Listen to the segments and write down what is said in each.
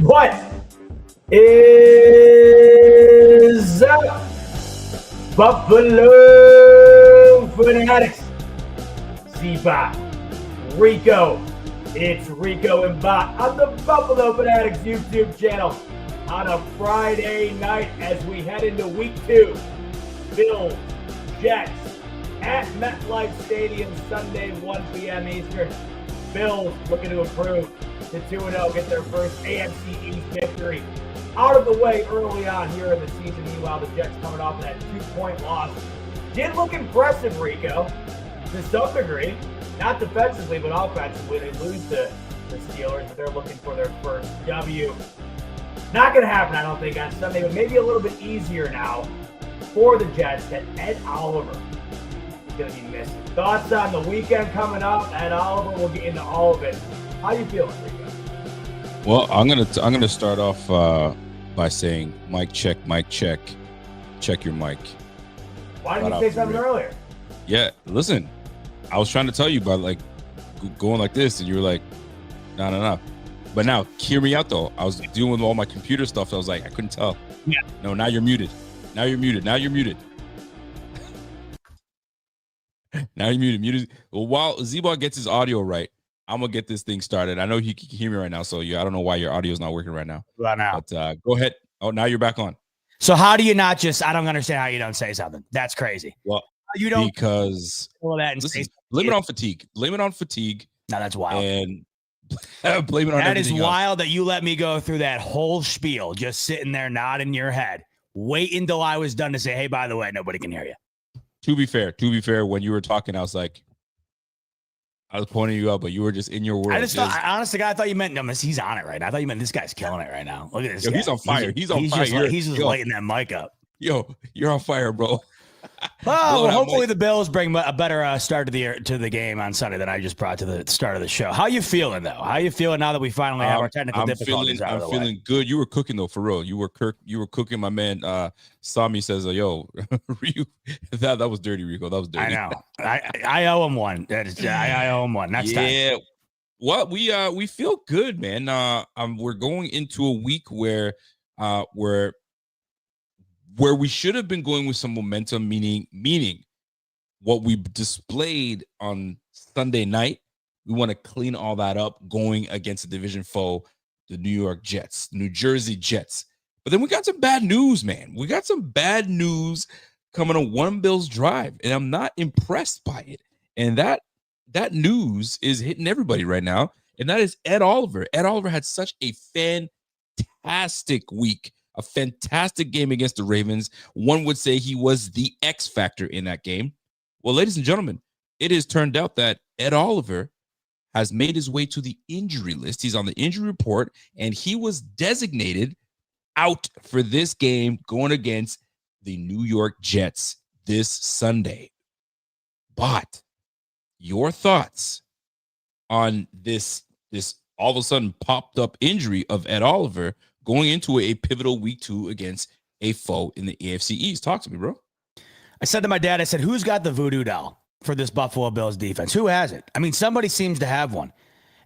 What is up, Buffalo Fanatics? Z-Bot Rico. It's Rico and Bot on the Buffalo Fanatics YouTube channel on a Friday night as we head into week 2. Bills, Jets at MetLife Stadium Sunday, 1 p.m. Eastern. Bills looking to improve to 2-0, get their first AFC East victory out of the way early on here in the season. Meanwhile, the Jets coming off that 2-point loss. Did look impressive, Rico, to some degree. Not defensively, but offensively. They lose to the Steelers, but they're looking for their first W. Not going to happen, I don't think, on Sunday, but maybe a little bit easier now for the Jets that Ed Oliver is going to be missing. Thoughts on the weekend coming up? Ed Oliver will get into all of it. How you feeling, Rico? Well, I'm gonna start off by saying mic check, check your mic. Why didn't you say something earlier? Yeah, listen, I was trying to tell you about like going like this, and you were like, no. But now, hear me out though. I was dealing with all my computer stuff, so I was like, I couldn't tell. Yeah. No, now you're muted. Now you're muted. Now you're muted. Muted. Well, while Z-Bot gets his audio right, I'm gonna get this thing started. I know you can hear me right now, so I don't know why your audio is not working right now. Right now. But go ahead. Oh, now you're back on. So how do you not just? I don't understand how you don't say something. That's crazy. Well, you don't because listen, blame it on fatigue. Blame it on fatigue. No, that's wild. And blame it on that is everything wild else. That you let me go through that whole spiel, just sitting there nodding your head, waiting until I was done to say, "Hey, by the way, nobody can hear you." To be fair, when you were talking, I was pointing you out, but you were just in your world. I thought you meant, no, he's on it right now. I thought you meant this guy's killing it right now. Look at this guy. He's on fire. He's on fire. He's just lighting that mic up. Yo, you're on fire, bro. Well, hopefully the Bills bring a better start to the game on Sunday than I just brought to the start of the show. How you feeling, though? How you feeling now that we finally have our technical difficulties out of the way? I'm feeling good. You were cooking, though, for real. You were cooking. My man Sami says, yo, that was dirty, Rico. That was dirty. I know. I owe him one. I owe him one. Next time. Yeah. Well, we feel good, man. We're going into a week where we should have been going with some momentum, meaning what we displayed on Sunday night, we want to clean all that up going against a division foe, the New Jersey Jets. But then we got some bad news, man. We got some bad news coming on one Bills drive, and I'm not impressed by it. And that news is hitting everybody right now, and that is Ed Oliver. Ed Oliver had such a fantastic week. A fantastic game against the Ravens. One would say he was the X factor in that game. Well, ladies and gentlemen, it has turned out that Ed Oliver has made his way to the injury list. He's on the injury report, and he was designated out for this game going against the New York Jets this Sunday. But your thoughts on this all of a sudden popped up injury of Ed Oliver going into a pivotal week 2 against a foe in the AFC East? Talk to me, bro. I said to my dad, who's got the voodoo doll for this Buffalo Bills defense? Who has it? I mean, somebody seems to have one.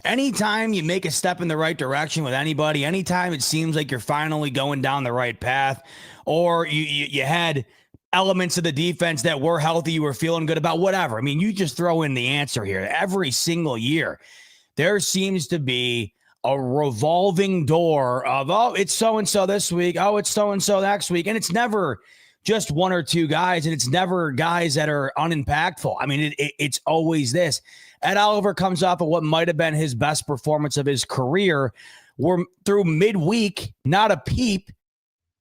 Anytime you make a step in the right direction with anybody, anytime it seems like you're finally going down the right path, or you had elements of the defense that were healthy, you were feeling good about, whatever. I mean, you just throw in the answer here. Every single year, there seems to be a revolving door of, oh, it's so-and-so this week. Oh, it's so-and-so next week. And it's never just one or two guys, and it's never guys that are unimpactful. I mean, it's always this. Ed Oliver comes off of what might have been his best performance of his career. We're through midweek, not a peep.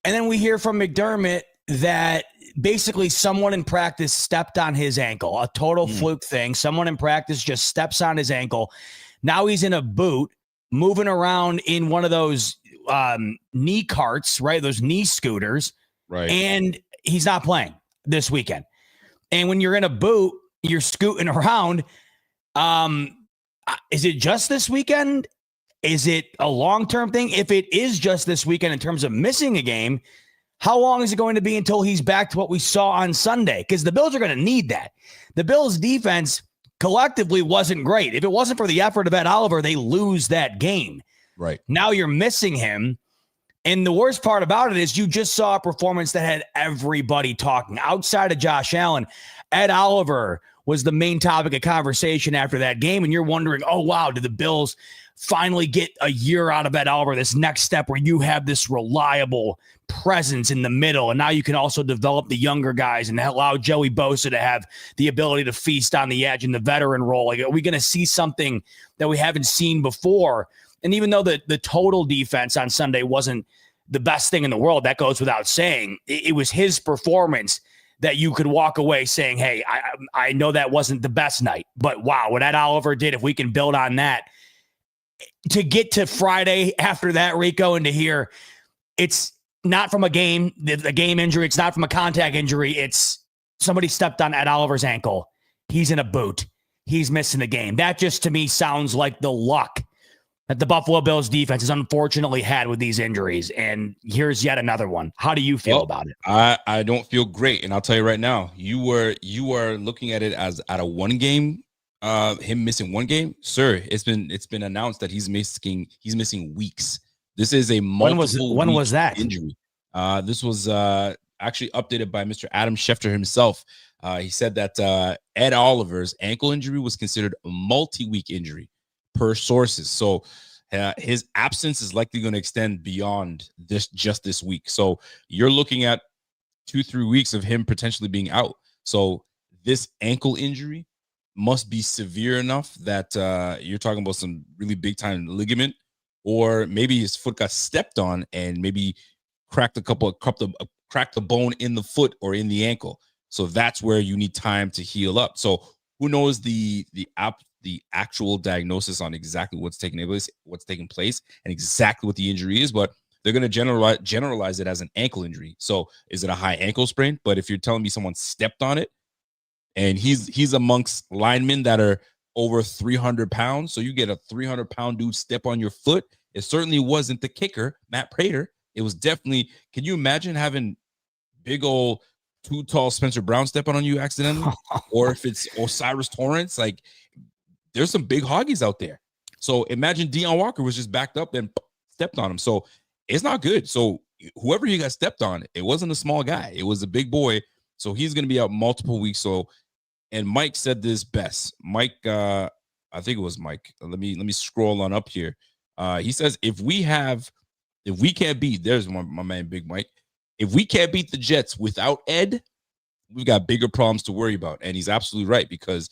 And then we hear from McDermott that basically someone in practice stepped on his ankle, a total fluke thing. Someone in practice just steps on his ankle. Now he's in a boot, moving around in one of those knee carts, right? Those knee scooters. Right. And he's not playing this weekend. And when you're in a boot, you're scooting around. Is it just this weekend? Is it a long-term thing? If it is just this weekend in terms of missing a game, how long is it going to be until he's back to what we saw on Sunday? Because the Bills are going to need that. The Bills defense collectively wasn't great. If it wasn't for the effort of Ed Oliver, they lose that game. Right. Now you're missing him. And the worst part about it is you just saw a performance that had everybody talking. Outside of Josh Allen, Ed Oliver was the main topic of conversation after that game. And you're wondering, oh, wow, did the Bills finally get a year out of Ed Oliver, this next step where you have this reliable presence in the middle, and now you can also develop the younger guys and allow Joey Bosa to have the ability to feast on the edge in the veteran role? Like, are we going to see something that we haven't seen before? And even though the total defense on Sunday wasn't the best thing in the world, that goes without saying, it was his performance that you could walk away saying, hey, I know that wasn't the best night, but wow, what Ed Oliver did, if we can build on that, to get to Friday after that, Rico, and to hear it's not from a game injury, it's not from a contact injury, it's somebody stepped on Ed Oliver's ankle, he's in a boot, he's missing the game. That just to me sounds like the luck that the Buffalo Bills defense has unfortunately had with these injuries. And here's yet another one. How do you feel about it? I don't feel great. And I'll tell you right now, you are looking at it as at a one game, him missing one game. Sir, it's been announced that he's missing weeks. This is a multiple when was that injury? This was actually updated by Mr. Adam Schefter himself. He said that Ed Oliver's ankle injury was considered a multi-week injury per sources. So his absence is likely going to extend beyond this week. So you're looking at 2-3 weeks of him potentially being out. So this ankle injury must be severe enough that you're talking about some really big time ligament, or maybe his foot got stepped on and maybe cracked the bone in the foot or in the ankle. So that's where you need time to heal up. So who knows the actual diagnosis on exactly what's taking place and exactly what the injury is, but they're going to generalize it as an ankle injury. So is it a high ankle sprain? But if you're telling me someone stepped on it, and he's amongst linemen that are over 300 pounds, so you get a 300-pound dude step on your foot. It certainly wasn't the kicker, Matt Prater. It was definitely, can you imagine having big old too tall Spencer Brown stepping on you accidentally? Or if it's Osiris Torrance, like, there's some big hoggies out there. So imagine Deion Walker was just backed up and stepped on him. So it's not good. So whoever he got stepped on, it wasn't a small guy. It was a big boy. So he's going to be out multiple weeks. So, and Mike said this best. Mike, I think it was Mike. Let me scroll on up here. He says, if we can't beat, there's my man, Big Mike. If we can't beat the Jets without Ed, we've got bigger problems to worry about. And he's absolutely right, because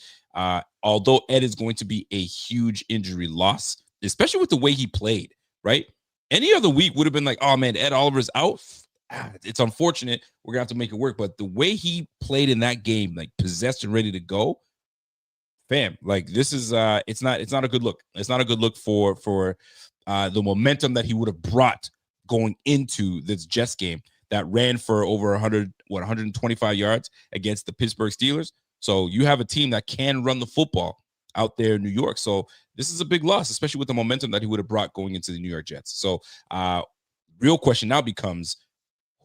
although Ed is going to be a huge injury loss, especially with the way he played, right? Any other week would have been like, oh man, Ed Oliver's out. It's unfortunate. We're gonna have to make it work. But the way he played in that game, like possessed and ready to go, fam, like this is it's not a good look. It's not a good look for the momentum that he would have brought going into this Jets game that ran for over 125 yards against the Pittsburgh Steelers. So you have a team that can run the football out there in New York. So this is a big loss, especially with the momentum that he would have brought going into the New York Jets. So real question now becomes,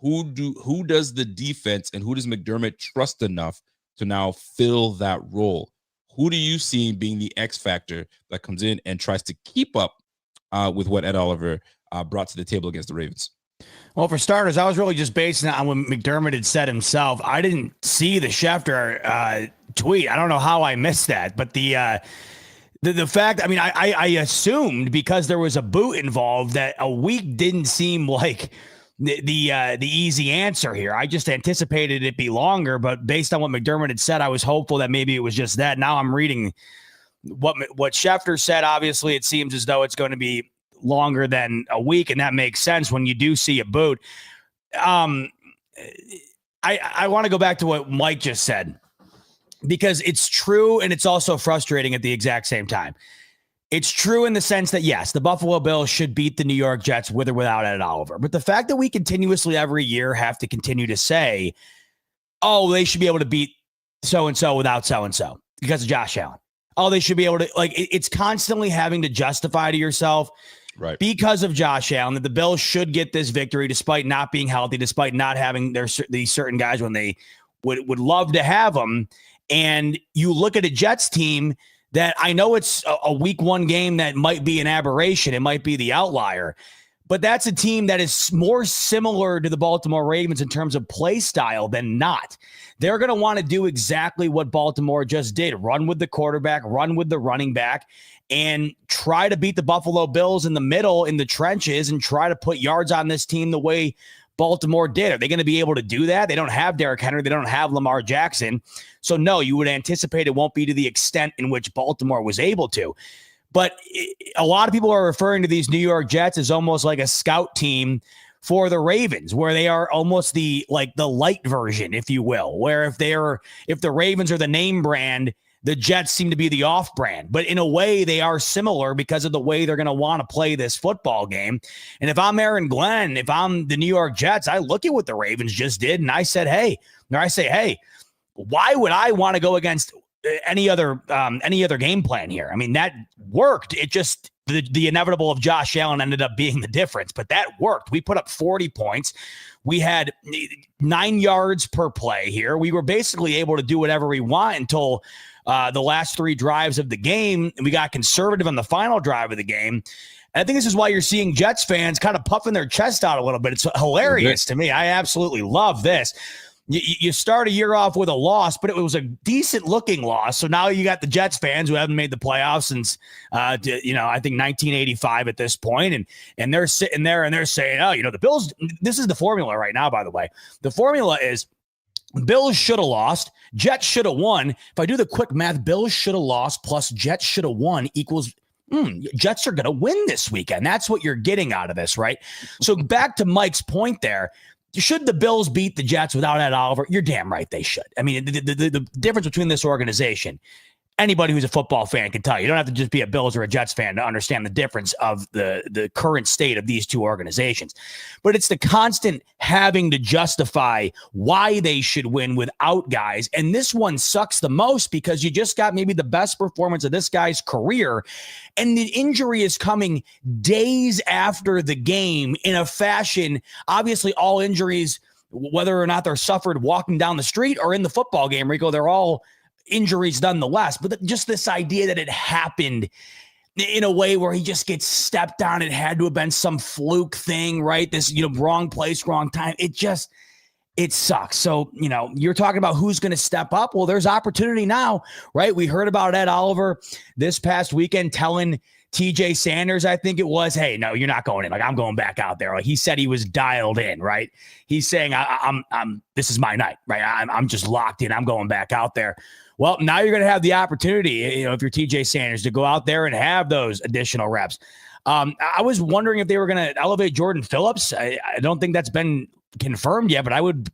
who does the defense and who does McDermott trust enough to now fill that role? Who do you see being the X factor that comes in and tries to keep up with what Ed Oliver brought to the table against the Ravens? Well, for starters, I was really just basing it on what McDermott had said himself. I didn't see the Schefter tweet. I don't know how I missed that, but the fact, I mean, I assumed because there was a boot involved that a week didn't seem like the easy answer here. I just anticipated it be longer, but based on what McDermott had said, I was hopeful that maybe it was just that. Now I'm reading what Schefter said. Obviously, it seems as though it's going to be longer than a week, and that makes sense when you do see a boot. I want to go back to what Mike just said, because it's true and it's also frustrating at the exact same time. It's true in the sense that, yes, the Buffalo Bills should beat the New York Jets with or without Ed Oliver. But the fact that we continuously every year have to continue to say, oh, they should be able to beat so-and-so without so-and-so because of Josh Allen. Oh, they should be able to, like, it's constantly having to justify to yourself, right, because of Josh Allen, that the Bills should get this victory despite not being healthy, despite not having these certain guys when they would love to have them. And you look at a Jets team that I know it's a week one game that might be an aberration. It might be the outlier. But that's a team that is more similar to the Baltimore Ravens in terms of play style than not. They're going to want to do exactly what Baltimore just did. Run with the quarterback, run with the running back, and try to beat the Buffalo Bills in the middle, in the trenches, and try to put yards on this team the way Baltimore did. Are they going to be able to do that? They don't have Derrick Henry. They don't have Lamar Jackson. So, no, you would anticipate it won't be to the extent in which Baltimore was able to. But a lot of people are referring to these New York Jets as almost like a scout team for the Ravens, where they are almost the light version, if you will, where if the Ravens are the name brand, the Jets seem to be the off brand. But in a way, they are similar because of the way they're going to want to play this football game. And if I'm Aaron Glenn, if I'm the New York Jets, I look at what the Ravens just did, and I say, hey, why would I want to go against any other game plan here? I mean, that worked. It just the inevitable of Josh Allen ended up being the difference, but that worked. We put up 40 points. We had 9 yards per play here. We were basically able to do whatever we want until the last 3 drives of the game. We got conservative on the final drive of the game. And I think this is why you're seeing Jets fans kind of puffing their chest out a little bit. It's hilarious to me. I absolutely love this. You start a year off with a loss, but it was a decent looking loss. So now you got the Jets fans who haven't made the playoffs since, I think 1985 at this point. And they're sitting there and they're saying, the Bills, this is the formula right now, by the way. The formula is Bills should have lost. Jets should have won. If I do the quick math, Bills should have lost plus Jets should have won equals Jets are going to win this weekend. That's what you're getting out of this, right? So back to Mike's point there. Should the Bills beat the Jets without Ed Oliver? You're damn right they should. I mean, the difference between this organization, anybody who's a football fan can tell you. You don't have to just be a Bills or a Jets fan to understand the difference of the current state of these two organizations. But it's the constant having to justify why they should win without guys. And this one sucks the most because you just got maybe the best performance of this guy's career. And the injury is coming days after the game in a fashion. Obviously, all injuries, whether or not they're suffered walking down the street or in the football game, Rico, they're all injuries nonetheless. But just this idea that it happened in a way where he just gets stepped on, it had to have been some fluke thing, right? This, wrong place, wrong time. It sucks. So, you're talking about who's going to step up. Well, there's opportunity now, right? We heard about Ed Oliver this past weekend telling TJ Sanders, I think it was, hey, no, you're not going in. Like, I'm going back out there. Like, he said he was dialed in, right? He's saying, I'm this is my night, right? I'm just locked in. I'm going back out there. Well, now you're going to have the opportunity, if you're TJ Sanders, to go out there and have those additional reps. I was wondering if they were going to elevate Jordan Phillips. I don't think that's been confirmed yet, but I would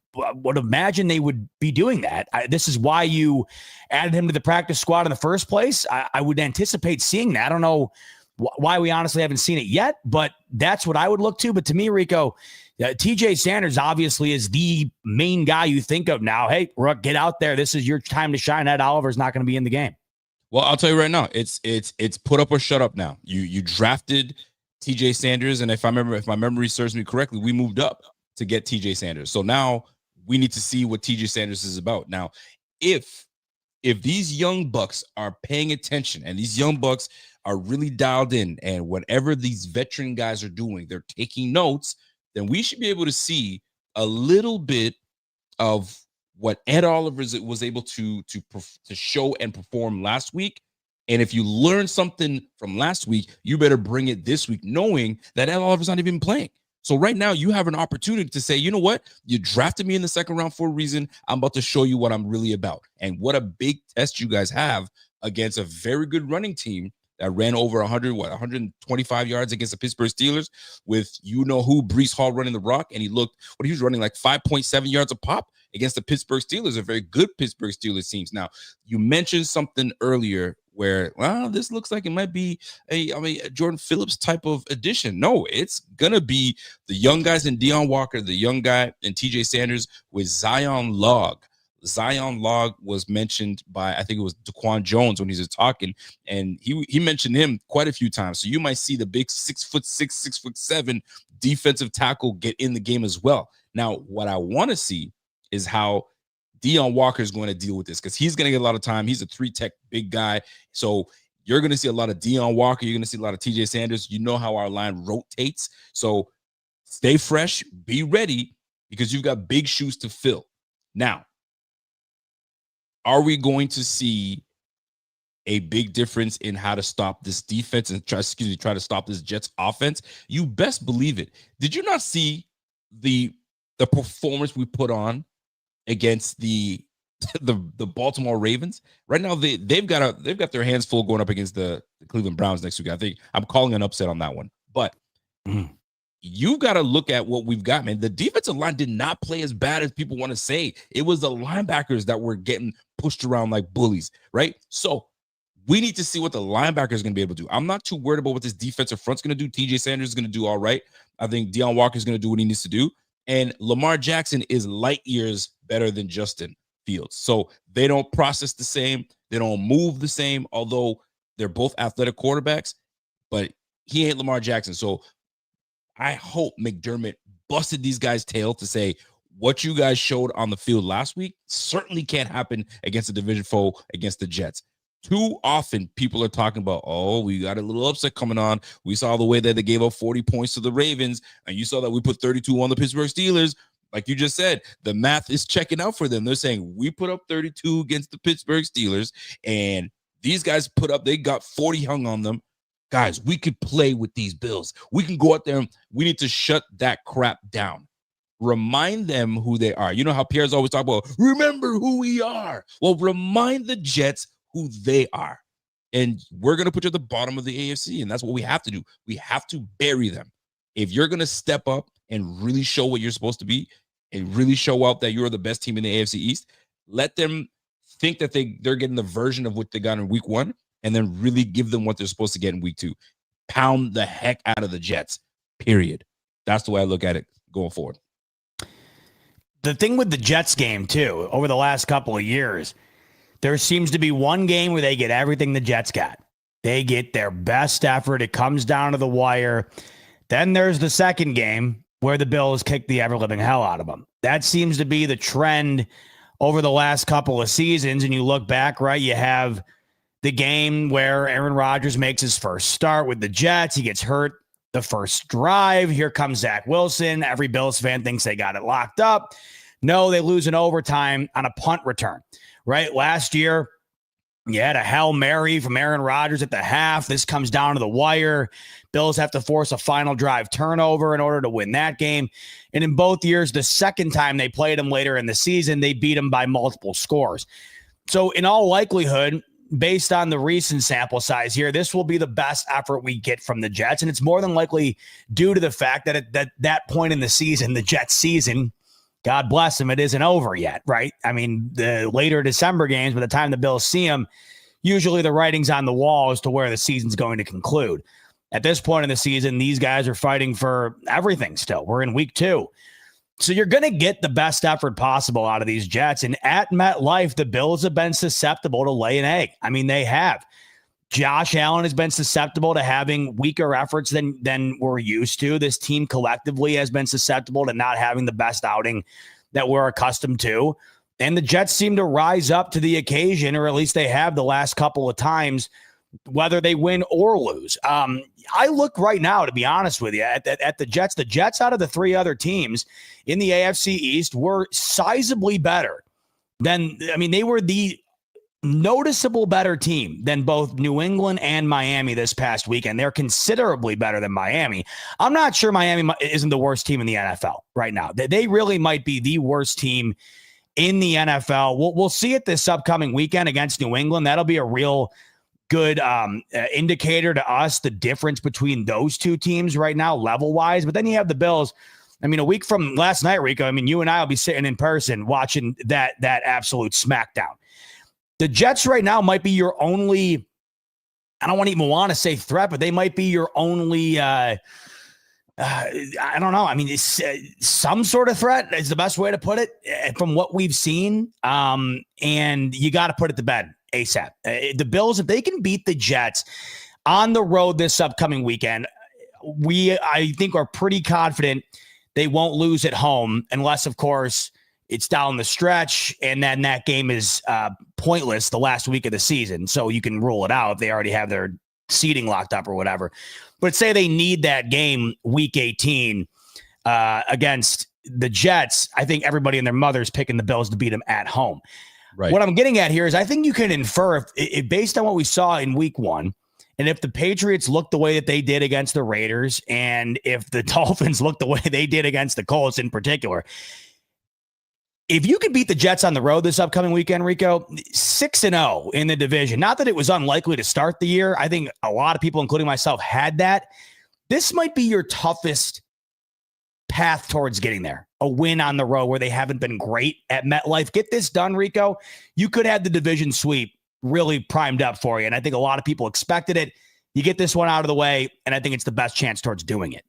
imagine they would be doing that. This is why you added him to the practice squad in the first place. I would anticipate seeing that. I don't know why we honestly haven't seen it yet, but that's what I would look to. But to me, Rico, TJ Sanders obviously is the main guy you think of now. Hey, Rook, get out there. This is your time to shine. Ed Oliver's not going to be in the game. Well, I'll tell you right now, it's put up or shut up now. You drafted TJ Sanders, and if my memory serves me correctly, we moved up to get TJ Sanders. So now we need to see what TJ Sanders is about. Now, if these young bucks are paying attention and these young bucks are really dialed in, and whatever these veteran guys are doing, they're taking notes, then we should be able to see a little bit of what Ed Oliver was able to show and perform last week. And if you learn something from last week, you better bring it this week, knowing that Ed Oliver's not even playing. So right now you have an opportunity to say, you know what? You drafted me in the second round for a reason. I'm about to show you what I'm really about. And what a big test you guys have against a very good running team that ran over 125 yards against the Pittsburgh Steelers with who, Breece Hall running the rock. And he was running like 5.7 yards a pop against the Pittsburgh Steelers, a very good Pittsburgh Steelers teams. Now, you mentioned something earlier where, this looks like it might be a Jordan Phillips type of addition. No, it's going to be the young guys in Deion Walker, the young guy in TJ Sanders with Zion Log. Zion Log was mentioned by, I think it was Daquan Jones when he was talking, and he mentioned him quite a few times. So you might see the big 6'6", 6'7" defensive tackle get in the game as well. Now, what I want to see is how Deion Walker is going to deal with this because he's going to get a lot of time. He's a 3-tech big guy. So you're going to see a lot of Deion Walker. You're going to see a lot of TJ Sanders. You know how our line rotates. So stay fresh, be ready, because you've got big shoes to fill. Now, are we going to see a big difference in how to stop this defense and try to stop this Jets offense? You best believe it. Did you not see the performance we put on against the Baltimore Ravens? Right now, they've got their hands full going up against the Cleveland Browns next week. I think I'm calling an upset on that one. But you got to look at what we've got, man. The defensive line did not play as bad as people want to say. It was the linebackers that were getting pushed around like bullies, right? So we need to see what the linebacker is going to be able to do. I'm not too worried about what this defensive front's going to do. TJ Sanders is going to do all right. I think Deion Walker is going to do what he needs to do. And Lamar Jackson is light years better than Justin Fields. So they don't process the same. They don't move the same, although they're both athletic quarterbacks. But he ain't Lamar Jackson. So I hope McDermott busted these guys' tail to say, what you guys showed on the field last week certainly can't happen against a division foe, against the Jets. Too often people are talking about, oh, we got a little upset coming on. We saw the way that they gave up 40 points to the Ravens, and you saw that we put 32 on the Pittsburgh Steelers. Like you just said, the math is checking out for them. They're saying we put up 32 against the Pittsburgh Steelers, and these guys they got 40 hung on them. Guys, we could play with these Bills. We can go out there and we need to shut that crap down. Remind them who they are. You know how Pierre's always talking about, remember who we are. Well, remind the Jets who they are. And we're going to put you at the bottom of the AFC, and that's what we have to do. We have to bury them. If you're going to step up and really show what you're supposed to be and really show out that you're the best team in the AFC East, let them think that they're getting the version of what they got in week 1, and then really give them what they're supposed to get in week 2. Pound the heck out of the Jets, period. That's the way I look at it going forward. The thing with the Jets game, too, over the last couple of years, there seems to be one game where they get everything the Jets got. They get their best effort. It comes down to the wire. Then there's the second game where the Bills kick the ever-living hell out of them. That seems to be the trend over the last couple of seasons. And you look back, right, you have the game where Aaron Rodgers makes his first start with the Jets. He gets hurt the first drive. Here comes Zach Wilson. Every Bills fan thinks they got it locked up. No, they lose in overtime on a punt return, right? Last year, you had a Hail Mary from Aaron Rodgers at the half. This comes down to the wire. Bills have to force a final drive turnover in order to win that game. And in both years, the second time they played them later in the season, they beat them by multiple scores. So in all likelihood, based on the recent sample size here, this will be the best effort we get from the Jets. And it's more than likely due to the fact that at that point in the season, the Jets season, God bless them, it isn't over yet, right? I mean, the later December games, by the time the Bills see them, usually the writing's on the wall as to where the season's going to conclude. At this point in the season, these guys are fighting for everything still. We're in week 2. So you're going to get the best effort possible out of these Jets. And at MetLife, the Bills have been susceptible to lay an egg. I mean, they have. Josh Allen has been susceptible to having weaker efforts than we're used to. This team collectively has been susceptible to not having the best outing that we're accustomed to. And the Jets seem to rise up to the occasion, or at least they have the last couple of times, whether they win or lose. I look right now, to be honest with you, at the Jets. The Jets, out of the 3 other teams in the AFC East, were sizably better than, I mean, they were the noticeable better team than both New England and Miami this past weekend. They're considerably better than Miami. I'm not sure Miami isn't the worst team in the NFL right now. They really might be the worst team in the NFL. We'll see it this upcoming weekend against New England. That'll be a real good indicator to us, the difference between those two teams right now, level-wise. But then you have the Bills. I mean, a week from last night, Rico, I mean, you and I will be sitting in person watching that absolute smackdown. The Jets right now might be your only, I don't even want to say threat, but they might be your only, I don't know. I mean, it's, some sort of threat is the best way to put it from what we've seen. And you got to put it to bed ASAP. The Bills, if they can beat the Jets on the road this upcoming weekend, I think are pretty confident they won't lose at home unless, of course, it's down the stretch, and then that game is pointless the last week of the season. So you can rule it out if they already have their seating locked up or whatever. But say they need that game week 18 against the Jets. I think everybody and their mother's picking the Bills to beat them at home. Right. What I'm getting at here is I think you can infer if based on what we saw in week 1, and if the Patriots look the way that they did against the Raiders, and if the Dolphins look the way they did against the Colts in particular, if you could beat the Jets on the road this upcoming weekend, Rico, 6-0 in the division, not that it was unlikely to start the year. I think a lot of people, including myself, had that. This might be your toughest path towards getting there. A win on the road where they haven't been great at MetLife. Get this done, Rico. You could have the division sweep really primed up for you. And I think a lot of people expected it. You get this one out of the way, and I think it's the best chance towards doing it.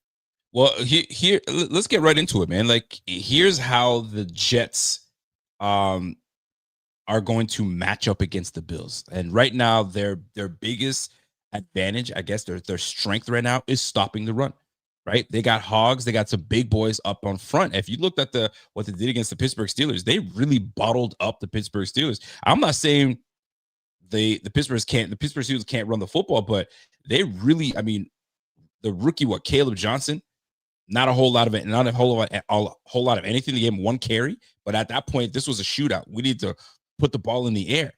Well, here, let's get right into it, man. Like, here's how the Jets are going to match up against the Bills. And right now, their biggest advantage, I guess, their strength right now is stopping the run. Right? They got hogs. They got some big boys up on front. If you looked at what they did against the Pittsburgh Steelers, they really bottled up the Pittsburgh Steelers. I'm not saying the Pittsburgh Steelers can't run the football, but they really, I mean, the rookie, Caleb Johnson, not a whole lot of it, not a whole lot of anything. They gave him 1 carry, but at that point, this was a shootout. We need to put the ball in the air.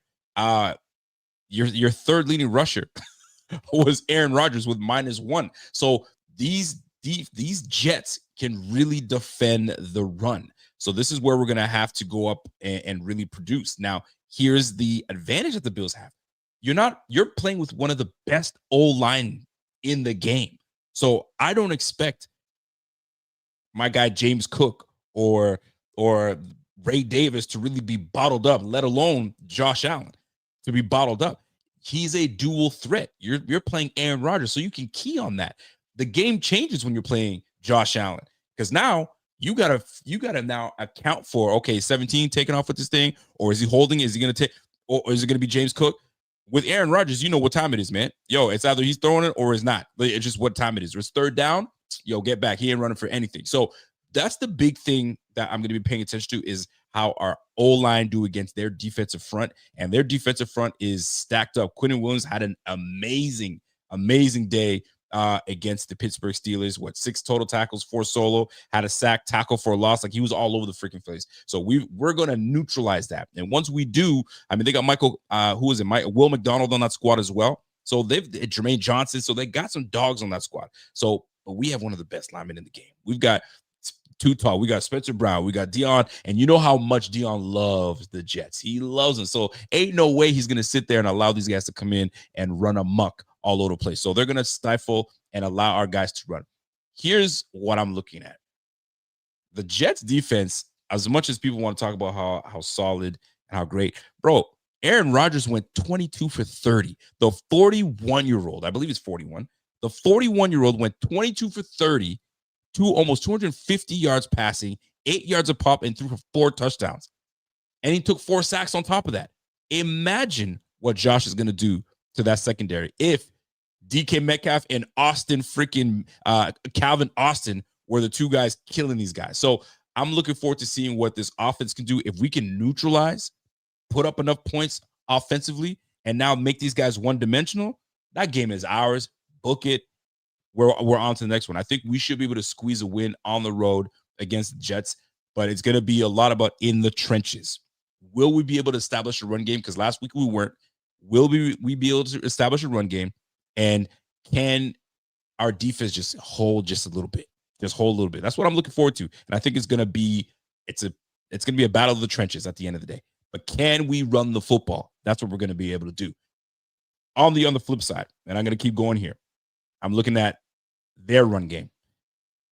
Your third leading rusher was Aaron Rodgers with -1. So these Jets can really defend the run. So this is where we're going to have to go up and really produce. Now, here's the advantage that the Bills have. You're playing with one of the best O-line in the game. So I don't expect my guy James Cook or Ray Davis to really be bottled up, let alone Josh Allen to be bottled up. He's a dual threat. You're playing Aaron Rodgers, so you can key on that. The game changes when you're playing Josh Allen, because now you gotta now account for, okay, 17 taking off with this thing, or is he holding? Is he gonna take, or is it gonna be James Cook? With Aaron Rodgers, you know what time it is, man. Yo, it's either he's throwing it or it's not. It's just what time it is. It's third down. Yo, get back. He ain't running for anything. So that's the big thing that I'm going to be paying attention to, is how our O-line do against their defensive front. And their defensive front is stacked up. Quinnen Williams had an amazing day against the Pittsburgh Steelers. 6 total tackles, 4 solo, had a sack, tackle for a loss. Like, he was all over the freaking place. So we're going to neutralize that. And once we do, I mean, they got Will McDonald on that squad as well. So they've Jermaine Johnson. So they got some dogs on that squad. So, but we have one of the best linemen in the game. We've got Tutal, we got Spencer Brown, we got Dion, and you know how much Dion loves the Jets. He loves them. So ain't no way he's going to sit there and allow these guys to come in and run amok all over the place. So they're going to stifle and allow our guys to run. Here's what I'm looking at. The Jets defense, as much as people want to talk about how solid and how great, bro, Aaron Rodgers went 22 for 30. The 41-year-old, I believe it's 41, the 41-year-old went 22 for 30, almost 250 yards passing, 8 yards a pop, and threw for 4 touchdowns. And he took 4 sacks on top of that. Imagine what Josh is going to do to that secondary if DK Metcalf and Calvin Austin were the 2 guys killing these guys. So I'm looking forward to seeing what this offense can do. If we can neutralize, put up enough points offensively, and now make these guys one-dimensional, that game is ours. Book it. We're on to the next one. I think we should be able to squeeze a win on the road against the Jets, but it's going to be a lot about in the trenches. Will we be able to establish a run game? Because last week we weren't. Will we be able to establish a run game? And can our defense just hold just a little bit? Just hold a little bit. That's what I'm looking forward to. And I think it's going to be a battle of the trenches at the end of the day. But can we run the football? That's what we're going to be able to do. On the flip side, and I'm going to keep going here, I'm looking at their run game.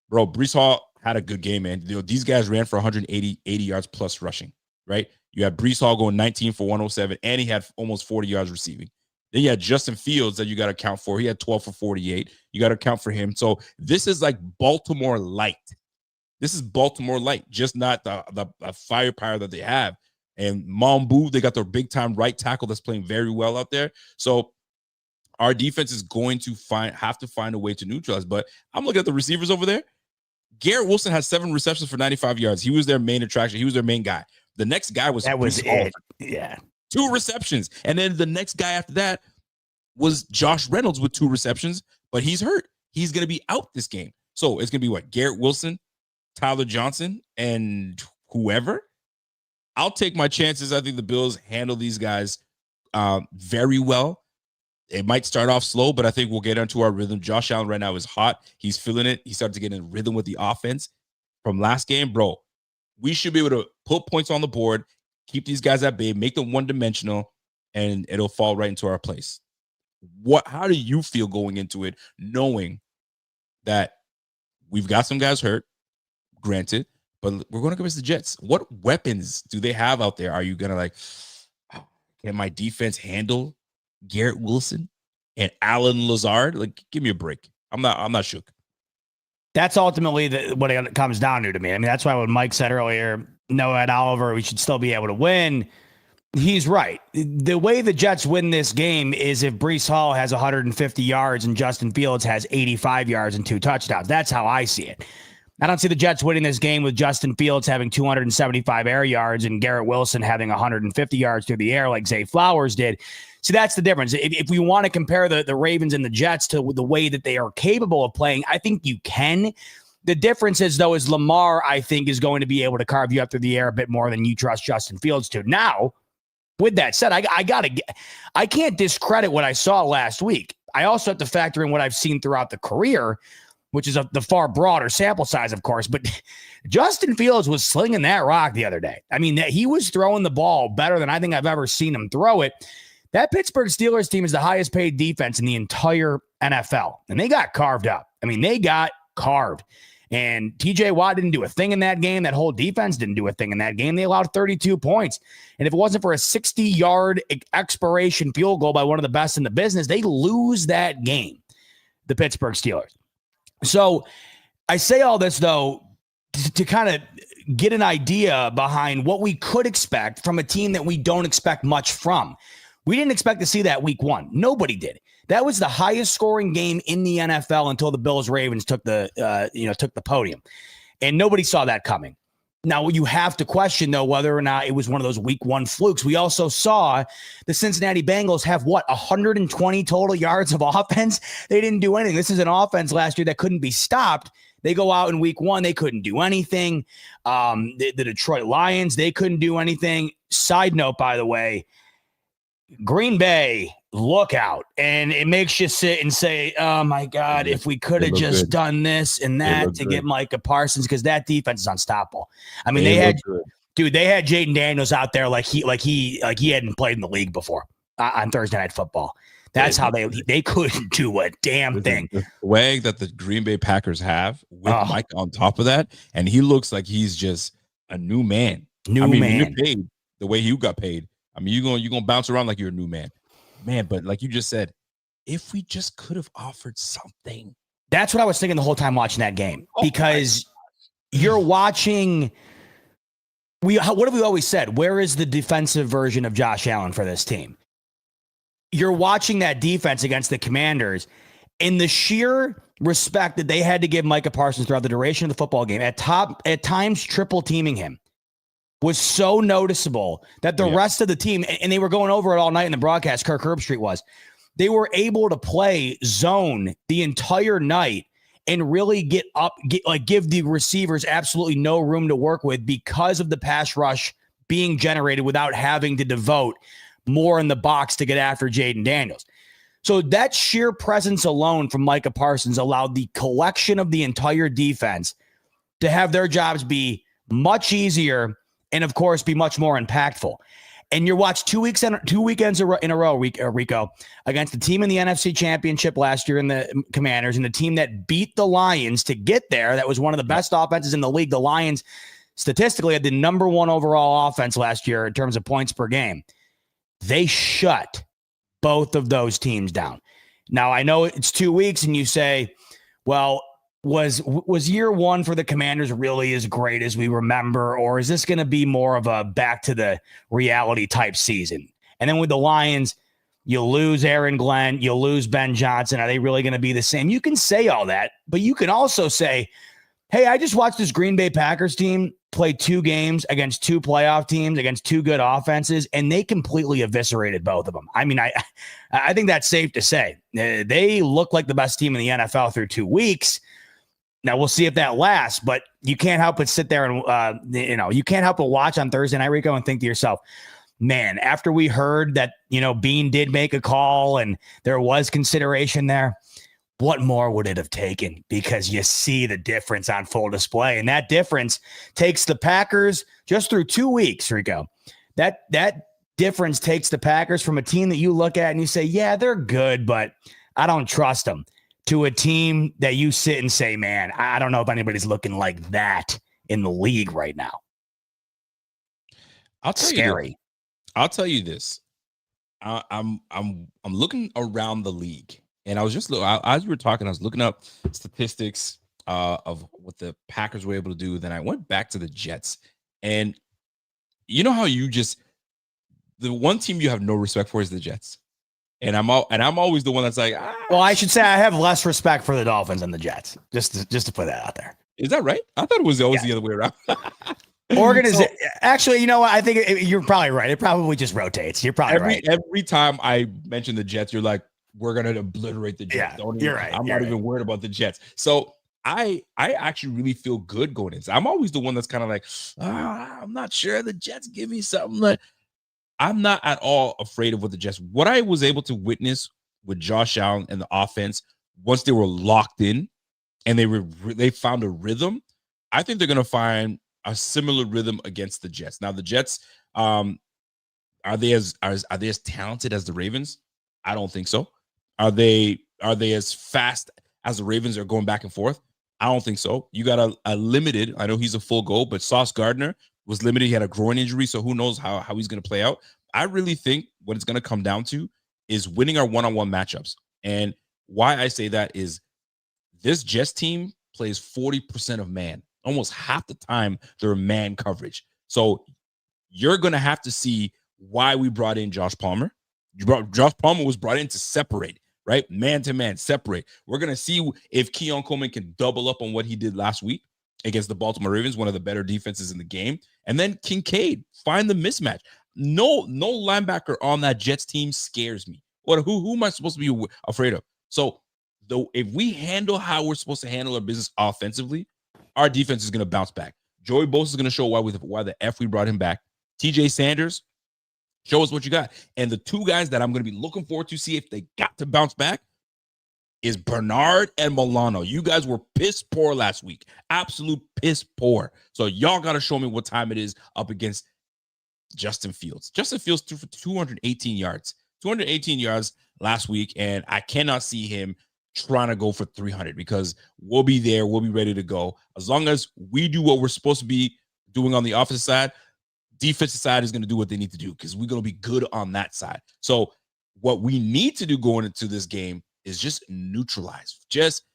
Bro, Breece Hall had a good game, man. These guys ran for 80 yards plus rushing, right? You had Breece Hall going 19 for 107, and he had almost 40 yards receiving. Then you had Justin Fields that you got to account for. He had 12 for 48. You got to account for him. So this is like Baltimore light. This is Baltimore light, just not the firepower that they have. And Mambu, they got their big-time right tackle that's playing very well out there. So our defense is going to have to find a way to neutralize. But I'm looking at the receivers over there. Garrett Wilson has 7 receptions for 95 yards. He was their main attraction. He was their main guy. The next guy was Breece Hall. Yeah. 2 receptions. And then the next guy after that was Josh Reynolds with 2 receptions, but he's hurt. He's going to be out this game. So it's going to be what? Garrett Wilson, Tyler Johnson, and whoever. I'll take my chances. I think the Bills handle these guys very well. It might start off slow, but I think we'll get into our rhythm. Josh Allen right now is hot. He's feeling it. He started to get in rhythm with the offense from last game. Bro, we should be able to put points on the board, keep these guys at bay, make them one-dimensional, and it'll fall right into our place. How do you feel going into it, knowing that we've got some guys hurt, granted, but we're going to go against the Jets? What weapons do they have out there? Are you going to can my defense handle Garrett Wilson and Alan Lazard? Like, give me a break. I'm not shook. That's ultimately what it comes down to me. I mean, that's why when Mike said earlier, no Ed Oliver, we should still be able to win. He's right. The way the Jets win this game is if Breece Hall has 150 yards and Justin Fields has 85 yards and 2 touchdowns. That's how I see it. I don't see the Jets winning this game with Justin Fields having 275 air yards and Garrett Wilson having 150 yards through the air like Zay Flowers did. See, that's the difference. If we want to compare the Ravens and the Jets to the way that they are capable of playing, I think you can. The difference is, though, is Lamar, I think, is going to be able to carve you up through the air a bit more than you trust Justin Fields to. Now, with that said, I can't discredit what I saw last week. I also have to factor in what I've seen throughout the career, which is the far broader sample size, of course. But Justin Fields was slinging that rock the other day. I mean, he was throwing the ball better than I think I've ever seen him throw it. That Pittsburgh Steelers team is the highest paid defense in the entire NFL. And they got carved up. I mean, they got carved. And TJ Watt didn't do a thing in that game. That whole defense didn't do a thing in that game. They allowed 32 points. And if it wasn't for a 60-yard expiration field goal by one of the best in the business, they lose that game, the Pittsburgh Steelers. So I say all this, though, to kind of get an idea behind what we could expect from a team that we don't expect much from. We didn't expect to see that week 1. Nobody did. That was the highest scoring game in the NFL until the Bills-Ravens took the podium. And nobody saw that coming. Now, you have to question, though, whether or not it was one of those week 1 flukes. We also saw the Cincinnati Bengals have, 120 total yards of offense? They didn't do anything. This is an offense last year that couldn't be stopped. They go out in week 1. They couldn't do anything. The Detroit Lions, they couldn't do anything. Side note, by the way, Green Bay, look out. And it makes you sit and say, oh, my God, if we could have just done this and that to get Micah Parsons, because that defense is unstoppable. I mean, they had Jaden Daniels out there like he hadn't played in the league before on Thursday Night Football. That's how they couldn't do a damn thing. The swag that the Green Bay Packers have with Mike on top of that, and he looks like he's just a new man. When you're paid the way you got paid, I mean, you're gonna bounce around like you're a new man. But like you just said, if we just could have offered something. That's what I was thinking the whole time watching that game, because you're watching. What have we always said? Where is the defensive version of Josh Allen for this team? You're watching that defense against the Commanders, and the sheer respect that they had to give Micah Parsons throughout the duration of the football game, at times triple teaming him, was so noticeable that the rest of the team, and they were going over it all night in the broadcast, Kirk Herbstreit was, they were able to play zone the entire night and really give the receivers absolutely no room to work with because of the pass rush being generated without having to devote more in the box to get after Jaden Daniels. So that sheer presence alone from Micah Parsons allowed the collection of the entire defense to have their jobs be much easier and, of course, be much more impactful. And you watch 2 weekends in a row, Rico, against the team in the NFC Championship last year in the Commanders and the team that beat the Lions to get there. That was one of the best offenses in the league. The Lions statistically had the number 1 overall offense last year in terms of points per game. They shut both of those teams down. Now, I know it's 2 weeks and you say, well, was year 1 for the Commanders really as great as we remember, or is this going to be more of a back to the reality type season? And then with the Lions, you lose Aaron Glenn, you lose Ben Johnson. Are they really going to be the same? You can say all that, but you can also say Hey, I just watched this Green Bay Packers team play 2 games against 2 playoff teams, against 2 good offenses, and they completely eviscerated both of them. I mean, I think that's safe to say. They look like the best team in the NFL through 2 weeks. Now, we'll see if that lasts, but you can't help but sit there and, you can't help but watch on Thursday night, Rico, and think to yourself, man, after we heard that, Bean did make a call and there was consideration there, what more would it have taken? Because you see the difference on full display. And that difference takes the Packers just through 2 weeks, Rico. That difference takes the Packers from a team that you look at and you say, yeah, they're good, but I don't trust them, to a team that you sit and say, man, I don't know if anybody's looking like that in the league right now. Scary. I'll tell you this. I'm looking around the league. And I was just, as we were talking, I was looking up statistics of what the Packers were able to do. Then I went back to the Jets. And you know how the one team you have no respect for is the Jets. And I'm always the one that's like, Well, I should say I have less respect for the Dolphins than the Jets. Just to put that out there. Is that right? I thought it was always the other way around. Actually, you know what? I think you're probably right. It probably just rotates. You're probably right. Every time I mention the Jets, you're like, we're gonna obliterate the Jets. Yeah, you're right. I'm not even worried about the Jets. So I actually really feel good going in. I'm always the one that's kind of like, I'm not sure the Jets give me something. Like, I'm not at all afraid of what the Jets. What I was able to witness with Josh Allen and the offense once they were locked in and they found a rhythm. I think they're gonna find a similar rhythm against the Jets. Now the Jets, are they as talented as the Ravens? I don't think so. Are they as fast as the Ravens are going back and forth? I don't think so. You got a limited, I know he's a full go, but Sauce Gardner was limited. He had a groin injury, so who knows how he's going to play out. I really think what it's going to come down to is winning our one-on-one matchups. And why I say that is this Jets team plays 40% of man. Almost half the time they're man coverage. So you're going to have to see why we brought in Josh Palmer. Josh Palmer was brought in to separate, right? Man to man, separate. We're going to see if Keon Coleman can double up on what he did last week against the Baltimore Ravens, one of the better defenses in the game. And then Kincaid, find the mismatch. No linebacker on that Jets team scares me. Who am I supposed to be afraid of? So though, if we handle how we're supposed to handle our business offensively, our defense is going to bounce back. Joey Bosa is going to show why the F we brought him back. TJ Sanders, show us what you got. And the 2 guys that I'm going to be looking forward to see if they got to bounce back is Bernard and Milano. You guys were piss poor last week. Absolute piss poor. So y'all got to show me what time it is up against Justin Fields. Justin Fields threw for 218 yards. 218 yards last week, and I cannot see him trying to go for 300 because we'll be there. We'll be ready to go. As long as we do what we're supposed to be doing on the offensive side, defensive side is going to do what they need to do because we're going to be good on that side. So what we need to do going into this game is just neutralize. Just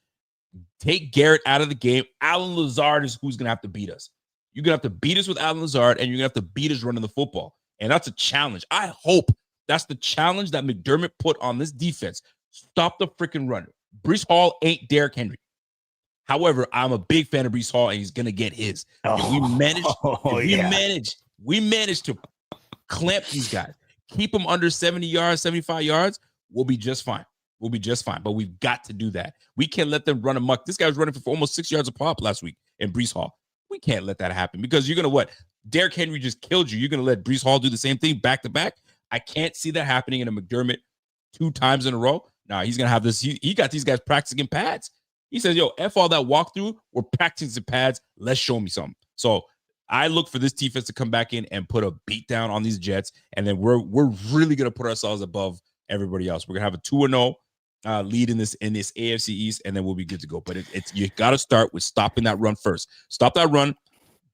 take Garrett out of the game. Alan Lazard is who's going to have to beat us. You're going to have to beat us with Alan Lazard, and you're going to have to beat us running the football. And that's a challenge. I hope that's the challenge that McDermott put on this defense. Stop the freaking run. Breece Hall ain't Derrick Henry. However, I'm a big fan of Breece Hall, and he's going to get his. We manage to clamp these guys, keep them under 70 yards, 75 yards, we'll be just fine. But we've got to do that. We can't let them run amok. This guy was running for almost 6 yards a pop last week in Breece Hall. We can't let that happen because you're going to what? Derrick Henry just killed you. You're going to let Breece Hall do the same thing back to back? I can't see that happening in a McDermott 2 times in a row. Now he's going to have this. He got these guys practicing in pads. He says, yo, F all that walkthrough. We're practicing pads. Let's show me something. So I look for this defense to come back in and put a beat down on these Jets. And then we're really going to put ourselves above everybody else. We're going to have a 2-0 lead in this AFC East, and then we'll be good to go. But it's you got to start with stopping that run first. Stop that run.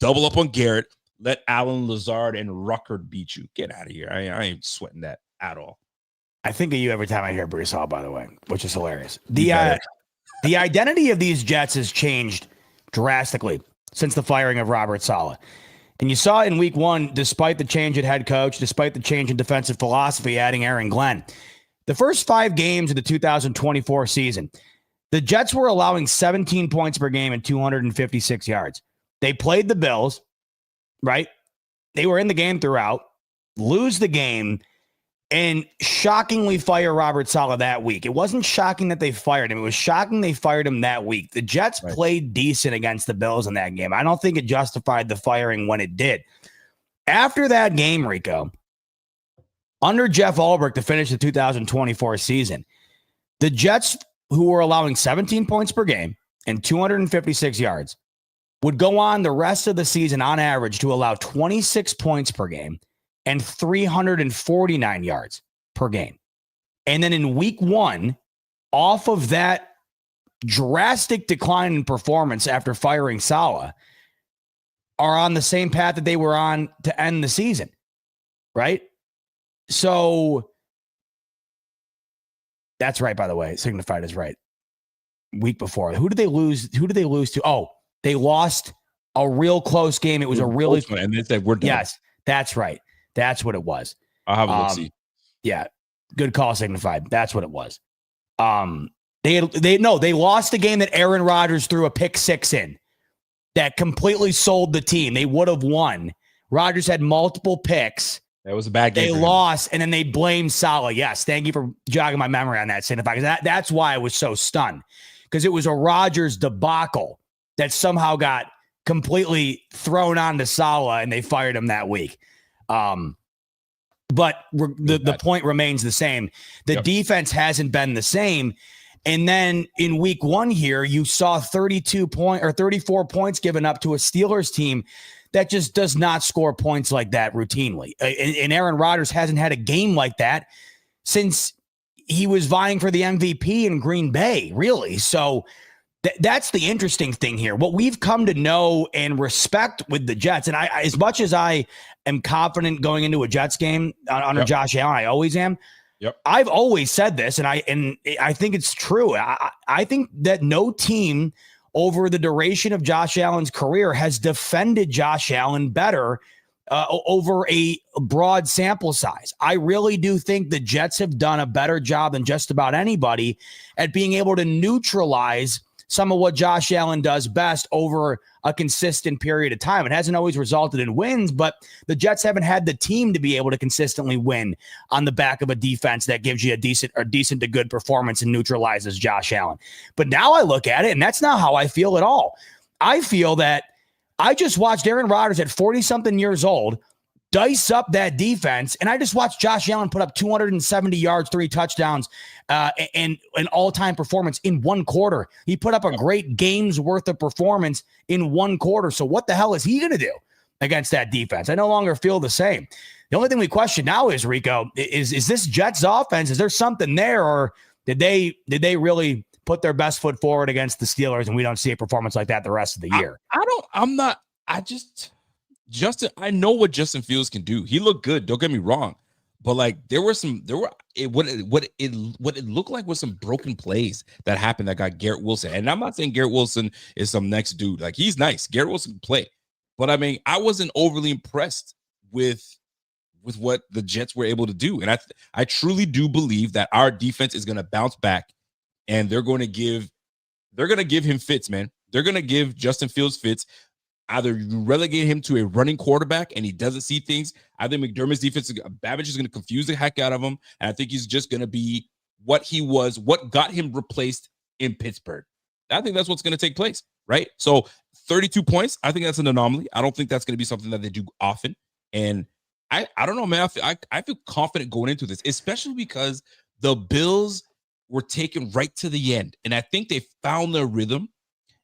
Double up on Garrett. Let Alan Lazard and Ruckert beat you. Get out of here. I ain't sweating that at all. I think of you every time I hear Breece Hall, by the way, which is hilarious. The identity of these Jets has changed drastically since the firing of Robert Saleh. And you saw in week 1, despite the change at head coach, despite the change in defensive philosophy, adding Aaron Glenn, the first 5 games of the 2024 season, The Jets were allowing 17 points per game and 256 yards. They played the Bills, right? They were in the game throughout, lose the game, and shockingly fire Robert Saleh that week. It wasn't shocking that they fired him. It was shocking they fired him that week. The Jets played decent against the Bills in that game. I don't think it justified the firing when it did. After that game, Rico, under Jeff Ulbrich to finish the 2024 season, the Jets, who were allowing 17 points per game and 256 yards, would go on the rest of the season on average to allow 26 points per game and 349 yards per game. And then in week one, off of that drastic decline in performance after firing Saleh, are on the same path that they were on to end the season, right? So that's right, by the way. Signified is right. Week before. Who did they lose? Who did they lose to? Oh, they lost a real close game. It was a really and they said we're done. Yes, that's right. That's what it was. I'll have a look see. Yeah. Good call, Signified. That's what it was. They lost a game that Aaron Rodgers threw a pick six in. That completely sold the team. They would have won. Rodgers had multiple picks. That was a bad game. They lost, and then they blamed Saleh. Yes, thank you for jogging my memory on that, Signify. That's why I was so stunned, because it was a Rodgers debacle that somehow got completely thrown onto Saleh, and they fired him that week. But the point remains the same. The defense hasn't been the same. And then in week one here, you saw 34 points given up to a Steelers team that just does not score points like that routinely. And Aaron Rodgers hasn't had a game like that since he was vying for the MVP in Green Bay, really. So that's the interesting thing here. What we've come to know and respect with the Jets, and I as much as I am confident going into a Jets game under Josh Allen, I always am. Yep. I've always said this, and I think it's true. I think that no team over the duration of Josh Allen's career has defended Josh Allen better over a broad sample size. I really do think the Jets have done a better job than just about anybody at being able to neutralize some of what Josh Allen does best over a consistent period of time. It hasn't always resulted in wins, but the Jets haven't had the team to be able to consistently win on the back of a defense that gives you a decent to good performance and neutralizes Josh Allen. But now I look at it, and that's not how I feel at all. I feel that I just watched Aaron Rodgers at 40-something years old dice up that defense, and I just watched Josh Allen put up 270 yards, 3 touchdowns, and an all-time performance in one quarter. He put up a great game's worth of performance in one quarter. So what the hell is he going to do against that defense? I no longer feel the same. The only thing we question now is, Rico, is this Jets offense, is there something there, or did they really put their best foot forward against the Steelers and we don't see a performance like that the rest of the year? I know what Justin Fields can do. He looked good. Don't get me wrong. But like what it looked like was some broken plays that happened that got Garrett Wilson. And I'm not saying Garrett Wilson is some next dude. Like, he's nice. Garrett Wilson can play. But I mean, I wasn't overly impressed with what the Jets were able to do. And I truly do believe that our defense is going to bounce back, and they're going to give him fits, man. They're going to give Justin Fields fits. Either you relegate him to a running quarterback and he doesn't see things. I think McDermott's defense, Babbage is going to confuse the heck out of him. And I think he's just going to be what he was, what got him replaced in Pittsburgh. I think that's what's going to take place, right? So 32 points, I think that's an anomaly. I don't think that's going to be something that they do often. And I don't know, man. I feel confident going into this, especially because the Bills were taken right to the end. And I think they found their rhythm.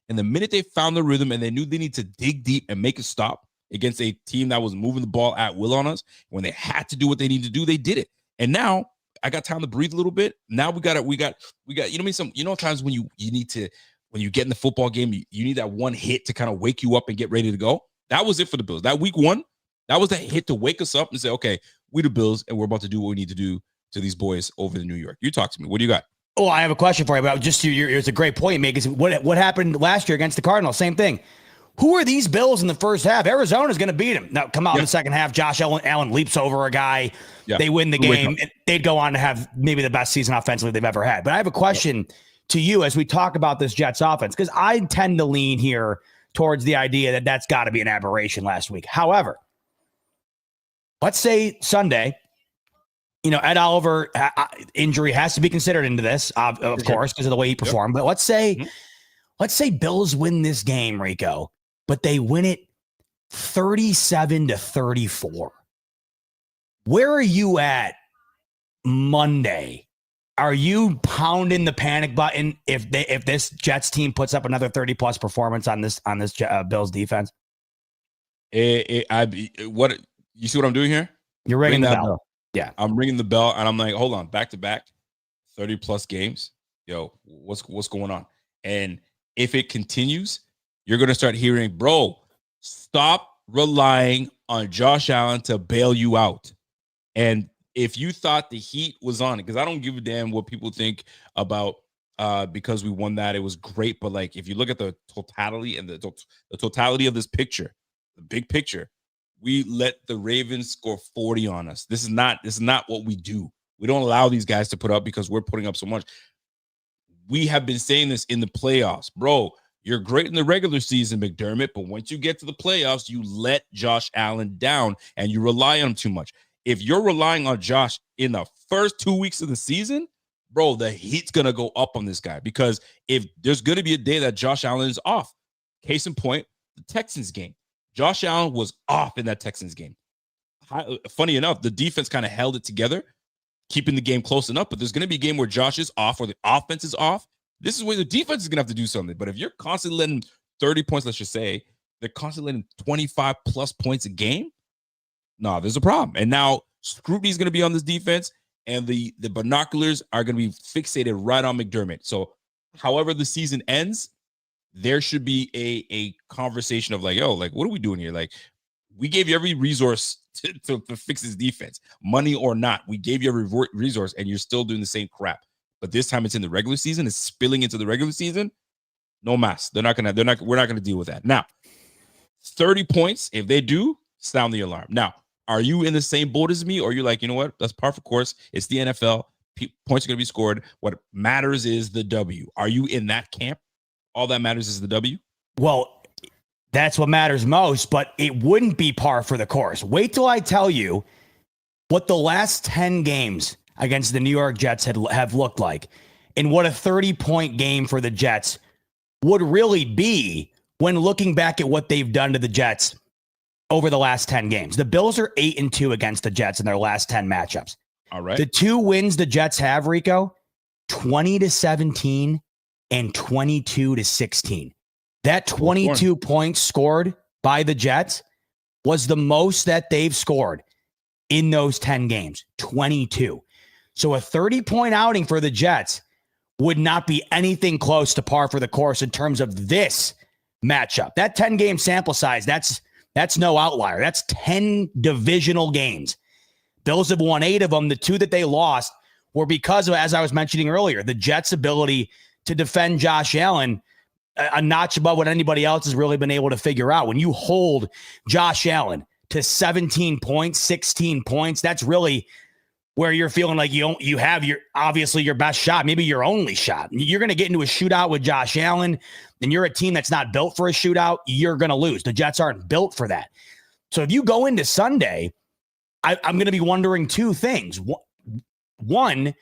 And the minute they found the rhythm and they knew they need to dig deep and make a stop against a team that was moving the ball at will on us, when they had to do what they needed to do, they did it. And now I got time to breathe a little bit. Now we got, you know, times when you need to, when you get in the football game, you need that one hit to kind of wake you up and get ready to go. That was it for the Bills. That week one, that was the hit to wake us up and say, okay, we the Bills, and we're about to do what we need to do to these boys over in New York. You talk to me. What do you got? Oh, I have a question for you, but just it's a great point you make. Is what happened last year against the Cardinals? Same thing. Who are these Bills in the first half? Arizona's going to beat them. Now, come out in the second half. Josh Allen leaps over a guy. Yeah. They win the game. They'd go on to have maybe the best season offensively they've ever had. But I have a question to you as we talk about this Jets offense, because I tend to lean here towards the idea that that's got to be an aberration last week. However, let's say Sunday, Ed Oliver injury has to be considered into this, of course, because of the way he performed. But let's say Bills win this game, Rico, but they win it 37-34. Where are you at Monday? Are you pounding the panic button if this Jets team puts up another 30+ performance on this Bills defense? What you see what I'm doing here? You're ringing the bell. Yeah, I'm ringing the bell, and I'm like, hold on, back to back, 30+ games. Yo, what's going on? And if it continues, you're gonna start hearing, bro, stop relying on Josh Allen to bail you out. And if you thought the heat was on it, because I don't give a damn what people think about because we won that, it was great. But like, if you look at the totality and the totality of this picture, the big picture, we let the Ravens score 40 on us. This is not what we do. We don't allow these guys to put up because we're putting up so much. We have been saying this in the playoffs, bro. You're great in the regular season, McDermott, but once you get to the playoffs, you let Josh Allen down and you rely on him too much. If you're relying on Josh in the first 2 weeks of the season, bro, the heat's going to go up on this guy, because if there's going to be a day that Josh Allen is off, case in point, the Texans game. Josh Allen was off in that Texans game. Funny enough, the defense kind of held it together, keeping the game close enough, but there's going to be a game where Josh is off or the offense is off. This is where the defense is going to have to do something. But if you're constantly letting 30 points, let's just say, they're constantly letting 25+ points a game, no, there's a problem. And now scrutiny is going to be on this defense, and the binoculars are going to be fixated right on McDermott. So however the season ends, there should be a conversation of like, yo, like, what are we doing here? Like, we gave you every resource to fix this defense, money or not. We gave you every resource, and you're still doing the same crap. But this time it's in the regular season. It's spilling into the regular season. No mas. We're not going to deal with that. Now, 30 points, if they do, sound the alarm. Now, are you in the same boat as me, or you're like, you know what? That's par for course. It's the NFL. Points are going to be scored. What matters is the W. Are you in that camp? All that matters is the W? Well, that's what matters most, but it wouldn't be par for the course. Wait till I tell you what the last 10 games against the New York Jets have looked like, and what a 30-point game for the Jets would really be when looking back at what they've done to the Jets over the last 10 games. The Bills are 8-2 against the Jets in their last 10 matchups. All right. The 2 wins the Jets have, Rico, 20-17 and 22-16. That 22 points scored by the Jets was the most that they've scored in those 10 games, 22. So a 30-point outing for the Jets would not be anything close to par for the course in terms of this matchup. That 10-game sample size, that's no outlier. That's 10 divisional games. Bills have won 8 of them. The 2 that they lost were because of, as I was mentioning earlier, the Jets' ability to defend Josh Allen a notch above what anybody else has really been able to figure out. When you hold Josh Allen to 17 points, 16 points, that's really where you're feeling like you have obviously your best shot, maybe your only shot. You're going to get into a shootout with Josh Allen, and you're a team that's not built for a shootout, you're going to lose. The Jets aren't built for that. So if you go into Sunday, I'm going to be wondering 2 things. One,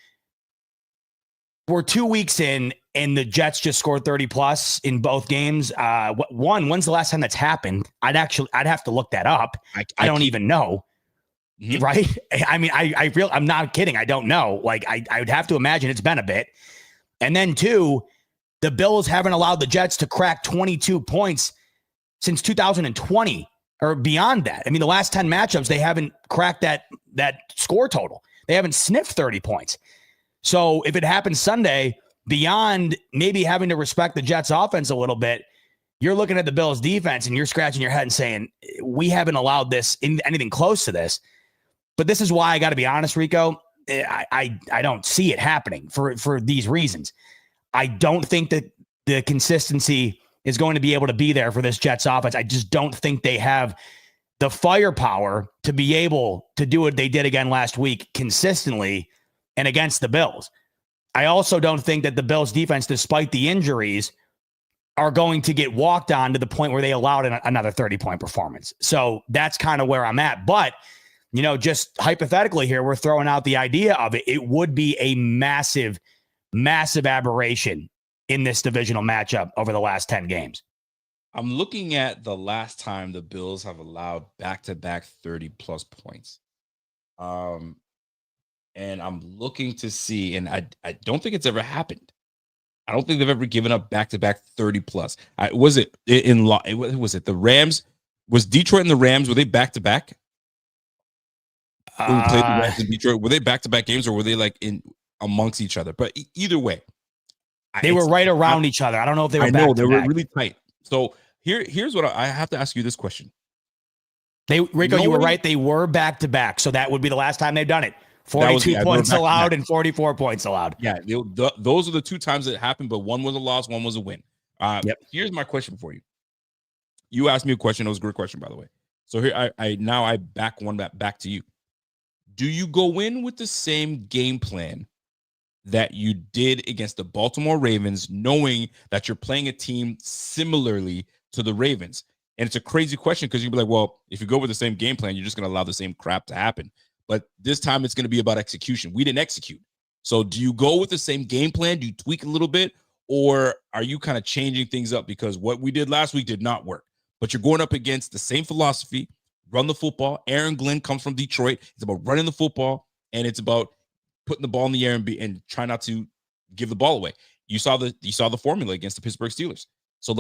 we're 2 weeks in, and the Jets just scored 30+ in both games. When's the last time that's happened? I'd have to look that up. I don't even know. Mm-hmm. Right? I mean, I'm not kidding. I don't know. Like, I would have to imagine it's been a bit. And then 2, the Bills haven't allowed the Jets to crack 22 points since 2020 or beyond that. I mean, the last 10 matchups, they haven't cracked that score total. They haven't sniffed 30 points. So if it happens Sunday, beyond maybe having to respect the Jets offense a little bit, you're looking at the Bills defense and you're scratching your head and saying, we haven't allowed this in anything close to this. But this is why I got to be honest, Rico. I don't see it happening for these reasons. I don't think that the consistency is going to be able to be there for this Jets offense. I just don't think they have the firepower to be able to do what they did again last week consistently and against the Bills. I also don't think that the Bills defense, despite the injuries, are going to get walked on to the point where they allowed another 30-point performance. So that's kind of where I'm at. But, just hypothetically here, we're throwing out the idea of it. It would be a massive, massive aberration in this divisional matchup over the last 10 games. I'm looking at the last time the Bills have allowed back-to-back 30-plus points. And I'm looking to see, and I don't think it's ever happened. I don't think they've ever given up back-to-back 30-plus. Was it the Rams? Was Detroit and the Rams, were they back-to-back? When we played the Rams in Detroit, were they back-to-back games, or were they like in amongst each other? But either way. They were right around each other. I don't know if they were back-to-back. I know, they were really tight. So here's what I have to ask you this question. Rico, you were right. They were back-to-back. So that would be the last time they've done it. 42 points allowed and 44 points allowed. Yeah, those are the two times that happened, but one was a loss, one was a win. Here's my question for you. You asked me a question. It was a great question, by the way. So here, I back one back to you. Do you go in with the same game plan that you did against the Baltimore Ravens, knowing that you're playing a team similarly to the Ravens? And it's a crazy question because you'd be like, well, if you go with the same game plan, you're just going to allow the same crap to happen. But this time it's going to be about execution. We didn't execute. So do you go with the same game plan? Do you tweak a little bit? Or are you kind of changing things up? Because what we did last week did not work. But you're going up against the same philosophy, run the football. Aaron Glenn comes from Detroit. It's about running the football, and it's about putting the ball in the air and try not to give the ball away. You saw the formula against the Pittsburgh Steelers. So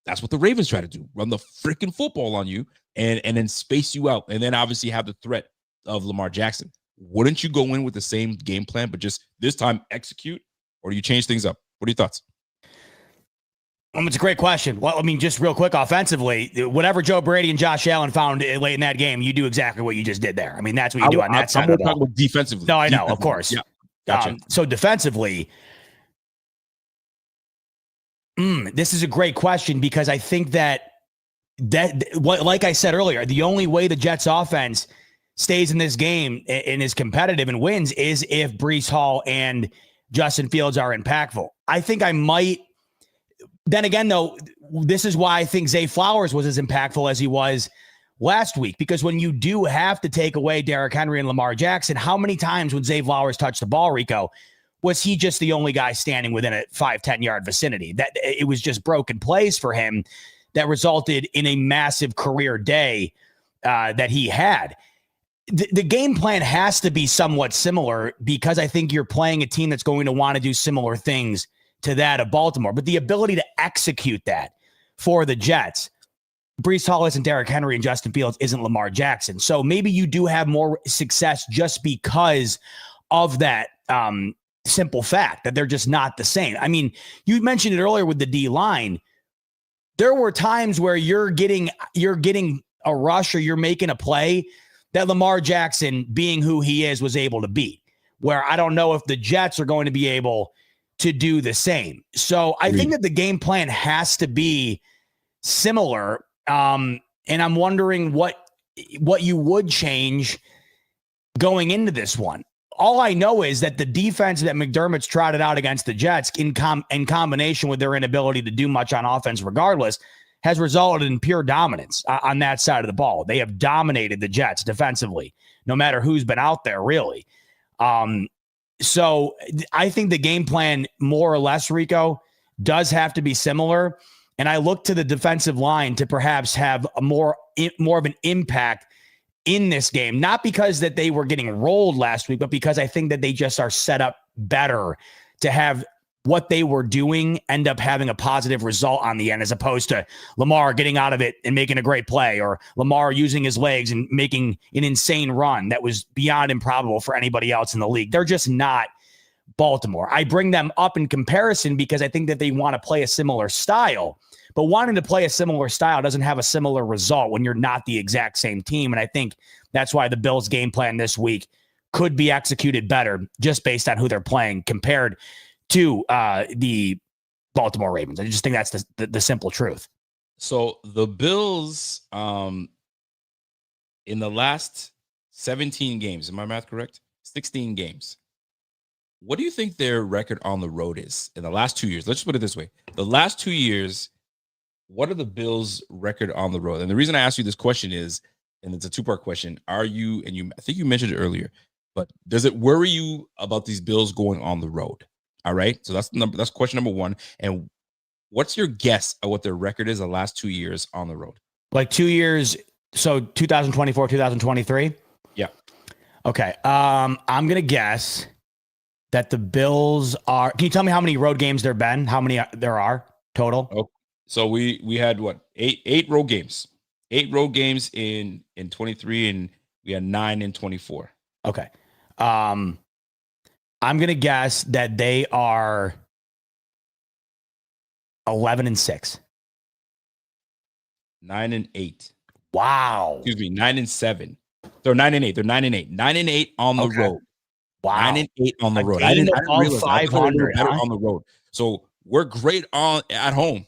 that's what the Ravens try to do. Run the freaking football on you and then space you out. And then obviously have the threat of Lamar Jackson. Wouldn't you go in with the same game plan, but just this time execute, or do you change things up? What are your thoughts? It's a great question. Well, I mean, just real quick, offensively, whatever Joe Brady and Josh Allen found late in that game, you do exactly what you just did there. I mean, that's what you do on that side of the ball. Defensively. No, I know, of course. Yeah. Gotcha. So defensively, this is a great question because I think that like I said earlier, the only way the Jets offense stays in this game and is competitive and wins is if Breece Hall and Justin Fields are impactful. I think I might. Then again, though, this is why I think Zay Flowers was as impactful as he was last week, because when you do have to take away Derrick Henry and Lamar Jackson, how many times when Zay Flowers touched the ball, Rico, was he just the only guy standing within a 5-10 yard vicinity? That it was just broken plays for him that resulted in a massive career day that he had. The game plan has to be somewhat similar because I think you're playing a team that's going to want to do similar things to that of Baltimore. But the ability to execute that for the Jets, Breece Hall isn't Derrick Henry and Justin Fields isn't Lamar Jackson. So maybe you do have more success just because of that simple fact that they're just not the same. I mean, you mentioned it earlier with the D-line. There were times where you're getting a rush or you're making a play that Lamar Jackson, being who he is, was able to beat, where I don't know if the Jets are going to be able to do the same. So I think that the game plan has to be similar. And I'm wondering what you would change going into this one. All I know is that the defense that McDermott's trotted out against the Jets in combination with their inability to do much on offense regardless has resulted in pure dominance on that side of the ball. They have dominated the Jets defensively, no matter who's been out there, really. So I think the game plan, more or less, Rico, does have to be similar. And I look to the defensive line to perhaps have a more of an impact in this game, not because that they were getting rolled last week, but because I think that they just are set up better to have what they were doing end up having a positive result on the end, as opposed to Lamar getting out of it and making a great play, or Lamar using his legs and making an insane run that was beyond improbable for anybody else in the league. They're just not Baltimore. I bring them up in comparison because I think that they want to play a similar style, but wanting to play a similar style doesn't have a similar result when you're not the exact same team. And I think that's why the Bills' game plan this week could be executed better just based on who they're playing compared to the Baltimore Ravens. I just think that's the simple truth. So the Bills, in the last 17 games, am my math correct? 16 games. what do you think their record on the road is in the last 2 years? Let's just put it this way. The last 2 years, what are the Bills' record on the road? And the reason I asked you this question is, and it's a two-part question, I think you mentioned it earlier, but does it worry you about these Bills going on the road? All right. So that's question number one. And what's your guess of what their record is the last 2 years on the road? Like 2 years. So 2024, 2023. Yeah. Okay. I'm going to guess that the Bills are, can you tell me how many road games there have been? How many there are total? Oh, so we had what? Eight road games. 8 road games in 23, and we had 9 in 24. Okay. I'm going to guess that they are 11-6. 9-8. Wow. Excuse me, 9-7. They're 9-8. They're 9-8. 9-8 on the road. Wow. 9-8 on the road. I didn't realize 500 better on the road. So we're great at home.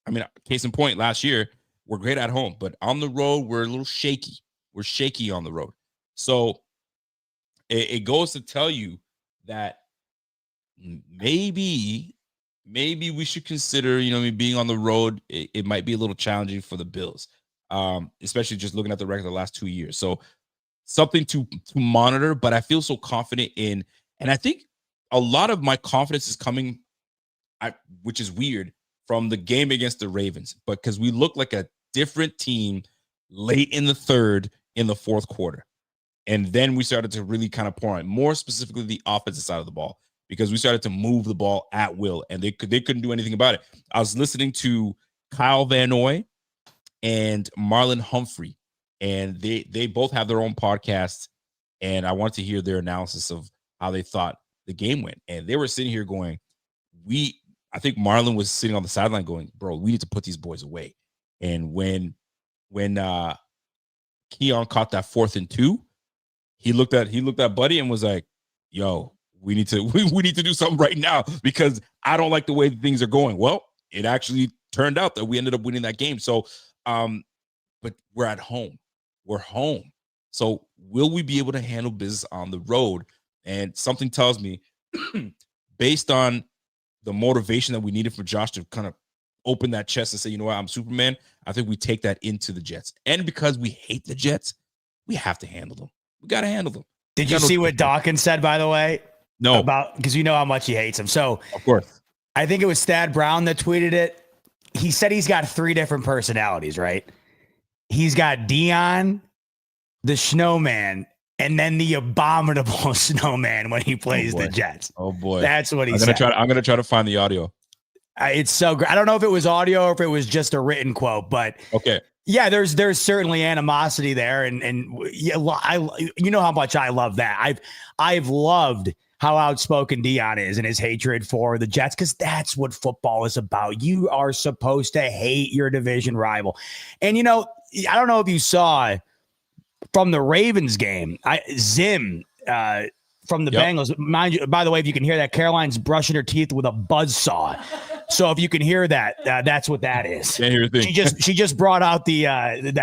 I mean, case in point, last year we're great at home, but on the road we're a little shaky. We're shaky on the road. So it goes to tell you that maybe we should consider, being on the road. It might be a little challenging for the Bills, especially just looking at the record of the last 2 years. So something to monitor, but I feel so confident in, and I think a lot of my confidence is coming, which is weird, from the game against the Ravens, but because we look like a different team late in the third, in the fourth quarter. And then we started to really kind of pour on, more specifically the offensive side of the ball, because we started to move the ball at will, and they couldn't do anything about it. I was listening to Kyle Van Noy and Marlon Humphrey, and they both have their own podcasts, and I wanted to hear their analysis of how they thought the game went. And they were sitting here going, I think Marlon was sitting on the sideline going, bro, we need to put these boys away. And when Keon caught that 4th and 2, he looked at Buddy and was like, yo, we need to do something right now, because I don't like the way things are going. Well, it actually turned out that we ended up winning that game. So, but we're at home. We're home. So will we be able to handle business on the road? And something tells me, based on the motivation that we needed for Josh to kind of open that chest and say, you know what, I'm Superman, I think we take that into the Jets. And because we hate the Jets, we have to handle them. We got to handle them. Did you see what Dawkins said, by the way? No. Because you know how much he hates him. So, of course, I think it was Thad Brown that tweeted it. He said he's got 3 different personalities, right? He's got Dion, the snowman, and then the abominable snowman when he plays the Jets. Oh boy. That's what he said. I'm going to try to find the audio. It's so great. I don't know if it was audio or if it was just a written quote, but okay. Yeah, there's certainly animosity there, and yeah, you know how much I love that. I've loved how outspoken Dion is and his hatred for the Jets, because that's what football is about. You are supposed to hate your division rival. And, I don't know if you saw from the Ravens game, Zim from the Bengals. Mind you, by the way, if you can hear that, Caroline's brushing her teeth with a buzzsaw. So if you can hear that, that's what that is. Can't hear a thing. She just brought out the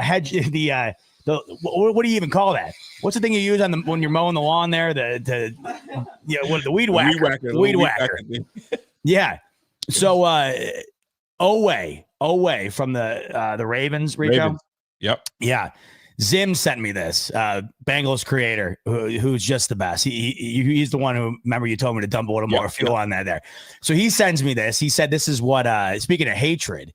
hedge, the what do you even call that? What's the thing you use when you're mowing the lawn there? The weed whacker. Weed whacker. Yeah. So Oway from the Ravens, Rico. Yep. Yeah. Zim sent me this, Bengals creator, who's just the best. He's the one who, remember, you told me to dump a little more fuel on that there. So he sends me this. He said, this is what, speaking of hatred,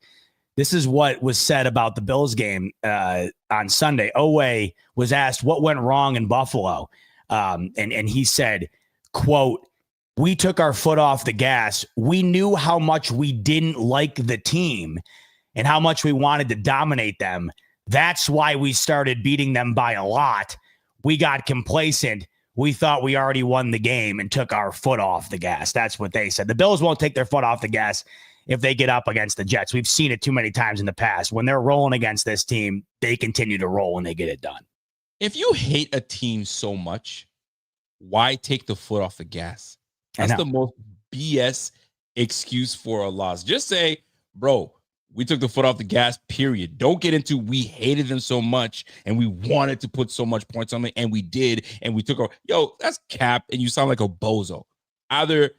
this is what was said about the Bills game on Sunday. Oway was asked what went wrong in Buffalo. And he said, quote, "We took our foot off the gas. We knew how much we didn't like the team and how much we wanted to dominate them. That's why we started beating them by a lot. We got complacent. We thought we already won the game and took our foot off the gas." That's what they said. The Bills won't take their foot off the gas if they get up against the Jets. We've seen it too many times in the past. When they're rolling against this team, they continue to roll and they get it done. If you hate a team so much, why take the foot off the gas? That's the most BS excuse for a loss. Just say, bro, we took the foot off the gas, period. Don't get into we hated them so much and we wanted to put so much points on them, and we did, and we took our, that's cap, and you sound like a bozo. Either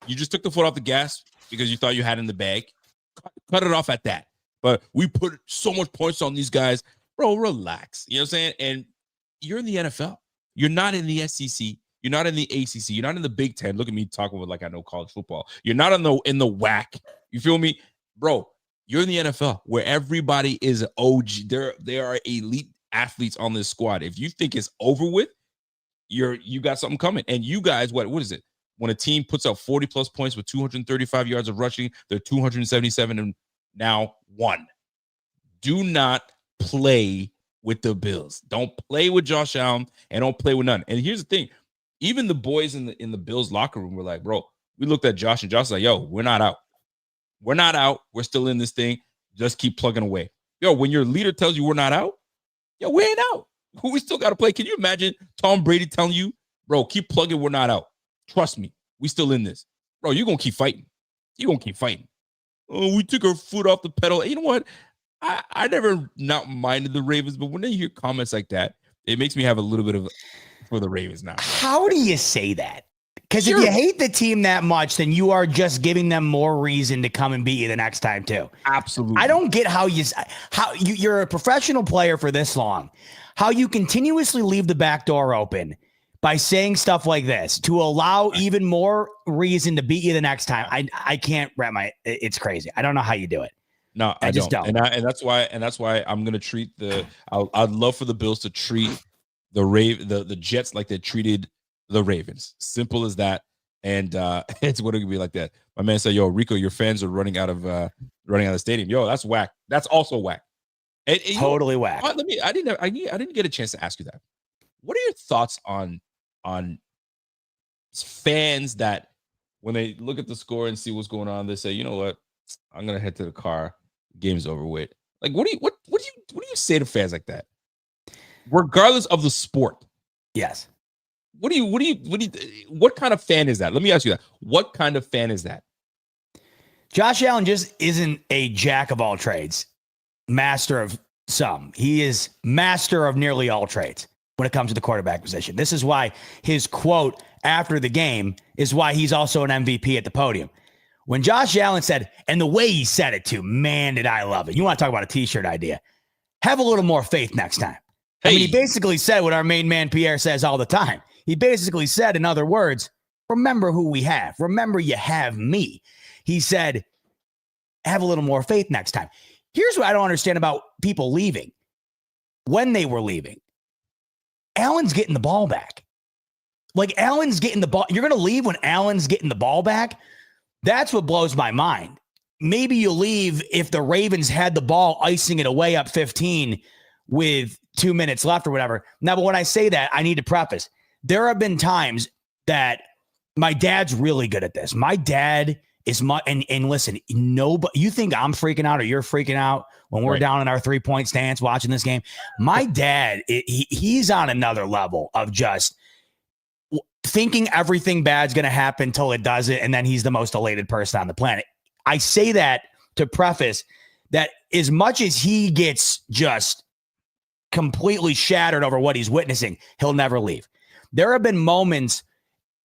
you just took the foot off the gas because you thought you had it in the bag, cut it off at that. But we put so much points on these guys. Bro, relax. You know what I'm saying? And you're in the NFL. You're not in the SEC. You're not in the ACC. You're not in the Big Ten. Look at me talking with like I know college football. You're not in the WAC. You feel me? Bro, you're in the NFL where everybody is OG. There are elite athletes on this squad. If you think it's over with, you got something coming. And you guys, what is it? When a team puts up 40 plus points with 235 yards of rushing, they're 277 and now 1. Do not play with the Bills. Don't play with Josh Allen and don't play with none. And here's the thing. Even the boys in the Bills locker room were like, bro, we looked at Josh and Josh was like, yo, we're not out. We're not out. We're still in this thing. Just keep plugging away. Yo, when your leader tells you we're not out, yo, we ain't out. We still got to play. Can you imagine Tom Brady telling you, bro, keep plugging, we're not out. Trust me, we still in this. Bro, you're going to keep fighting. You're going to keep fighting. Oh, we took our foot off the pedal. You know what? I never not minded the Ravens, but when I hear comments like that, it makes me have a little bit of for the Ravens now. How do you say that? Because if you hate the team that much, then you are just giving them more reason to come and beat you the next time too. Absolutely. I don't get how you're a professional player for this long, how you continuously leave the back door open by saying stuff like this to allow even more reason to beat you the next time. I can't wrap it's crazy. I don't know how you do it. No, I just don't. And that's why I'm gonna treat I'd love for the Bills to treat the Jets like they treated the Ravens. Simple as that. And it's what it could be like that. My man said, yo, Rico, your fans are running out of the stadium. Yo, that's whack. That's also whack. And totally whack. I didn't get a chance to ask you that. What are your thoughts on fans that when they look at the score and see what's going on, they say, you know what, I'm gonna head to the car. Game's over with. Like, what do you say to fans like that, regardless of the sport? Yes. What kind of fan is that? Let me ask you that. What kind of fan is that? Josh Allen just isn't a jack of all trades, master of some. He is master of nearly all trades when it comes to the quarterback position. This is why his quote after the game is why he's also an MVP at the podium. When Josh Allen said, and the way he said it too, man, did I love it. You want to talk about a t-shirt idea? Have a little more faith next time. Hey. I mean, he basically said what our main man Pierre says all the time. He basically said, in other words, remember who we have. Remember you have me. He said, have a little more faith next time. Here's what I don't understand about people leaving. When they were leaving, Allen's getting the ball back. Like, Allen's getting the ball. You're going to leave when Allen's getting the ball back? That's what blows my mind. Maybe you leave if the Ravens had the ball icing it away up 15 with 2 minutes left or whatever. Now, but when I say that, I need to preface. There have been times that my dad's really good at this. My dad is and listen, nobody, you think I'm freaking out or you're freaking out when we're down in our 3-point stance watching this game. My dad, he's on another level of just thinking everything bad's going to happen till it doesn't, and then he's the most elated person on the planet. I say that to preface that as much as he gets just completely shattered over what he's witnessing, he'll never leave. There have been moments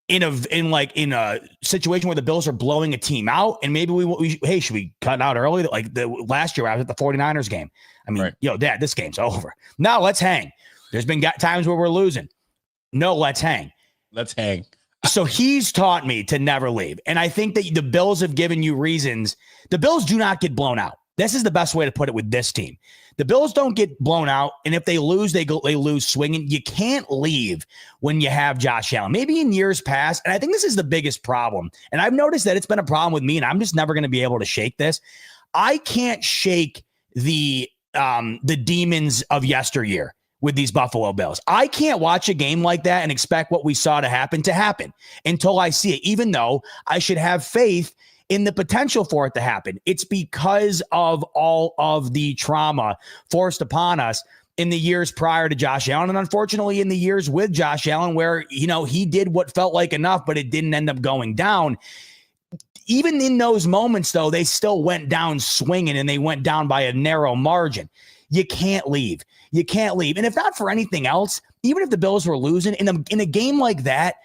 in a situation where the Bills are blowing a team out, and maybe we should we cut out early? Like the last year I was at the 49ers game. I mean, yo, Dad, this game's over. No, let's hang. There's been times where we're losing. No, let's hang. Let's hang. So he's taught me to never leave. And I think that the Bills have given you reasons. The Bills do not get blown out. This is the best way to put it with this team. The Bills don't get blown out. And if they lose, they lose swinging. You can't leave when you have Josh Allen. Maybe in years past, and I think this is the biggest problem. And I've noticed that it's been a problem with me, and I'm just never going to be able to shake this. I can't shake the demons of yesteryear with these Buffalo Bills. I can't watch a game like that and expect what we saw to happen until I see it, even though I should have faith in the potential for it to happen. It's because of all of the trauma forced upon us in the years prior to Josh Allen. And unfortunately in the years with Josh Allen where, he did what felt like enough, but it didn't end up going down. Even in those moments though, they still went down swinging, and they went down by a narrow margin. You can't leave. You can't leave. And if not for anything else, even if the Bills were losing in a game like that,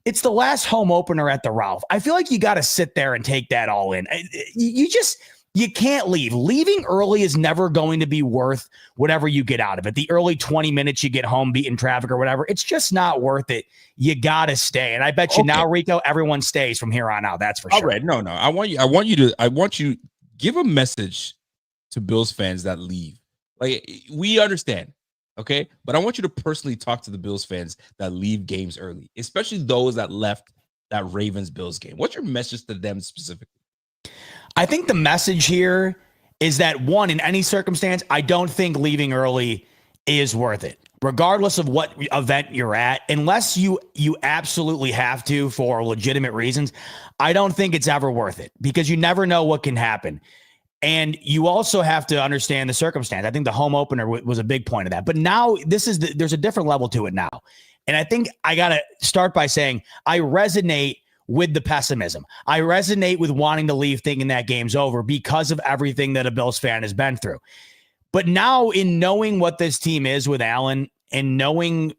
It's the last home opener at the Ralph. I feel like you got to sit there and take that all in. You can't leave. Leaving early is never going to be worth whatever you get out of it. The early 20 minutes you get home beating traffic or whatever, it's just not worth it. You got to stay. And I bet you now, Rico, everyone stays from here on out. That's for sure. All right. No. I want you give a message to Bills fans that leave. Like, we understand. Okay. But I want you to personally talk to the Bills fans that leave games early, especially those that left that Ravens Bills game. What's your message to them specifically? I think the message here is that, one, in any circumstance, I don't think leaving early is worth it, regardless of what event you're at. Unless you absolutely have to for legitimate reasons, I don't think it's ever worth it, because you never know what can happen. And you also have to understand the circumstance. I think the home opener was a big point of that. But now there's a different level to it now. And I think I got to start by saying I resonate with the pessimism. I resonate with wanting to leave thinking that game's over because of everything that a Bills fan has been through. But now, in knowing what this team is with Allen and knowing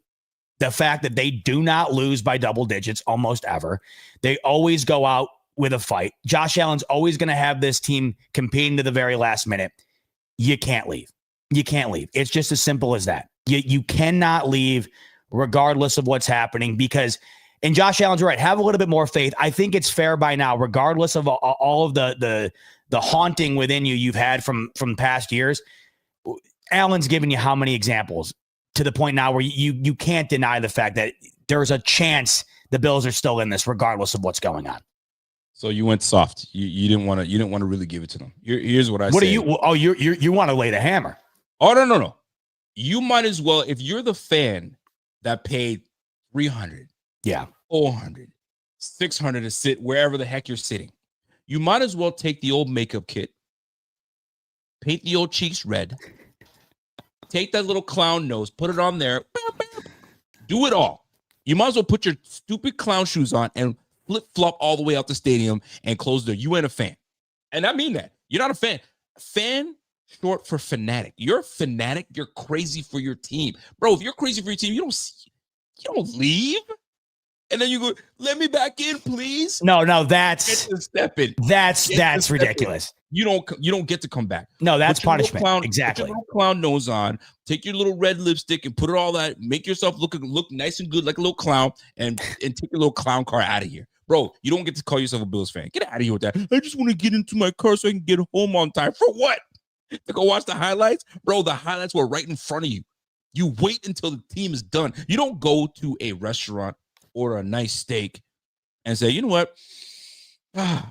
the fact that they do not lose by double digits almost ever, they always go out with a fight. Josh Allen's always going to have this team competing to the very last minute. You can't leave. You can't leave. It's just as simple as that. You cannot leave regardless of what's happening, because, and Josh Allen's right, have a little bit more faith. I think it's fair by now, regardless of all of the haunting within you've had from past years. Allen's given you how many examples to the point now where you can't deny the fact that there's a chance the Bills are still in this, regardless of what's going on. So you went soft. You didn't want to really give it to them. Here's what I say. What do you? Oh, you want to lay the hammer? Oh, no. You might as well, if you're the fan that paid $300, yeah, $400, $600 to sit wherever the heck you're sitting, you might as well take the old makeup kit, paint the old cheeks red, take that little clown nose, put it on there, do it all. You might as well put your stupid clown shoes on and flip-flop all the way out the stadium and close the door. You ain't a fan. And I mean that. You're not a fan. Fan, short for fanatic. You're a fanatic. You're crazy for your team. Bro, if you're crazy for your team, you don't leave. And then you go, let me back in, please. No, that's step in. That's ridiculous. You don't get to come back. No, that's punishment. Exactly. Put your little clown nose on. Take your little red lipstick and put it all that. Make yourself look nice and good like a little clown, and take your little clown car out of here. Bro, you don't get to call yourself a Bills fan. Get out of here with that. I just want to get into my car so I can get home on time. For what? To go watch the highlights? Bro, the highlights were right in front of you. You wait until the team is done. You don't go to a restaurant, order a nice steak, and say, you know what? I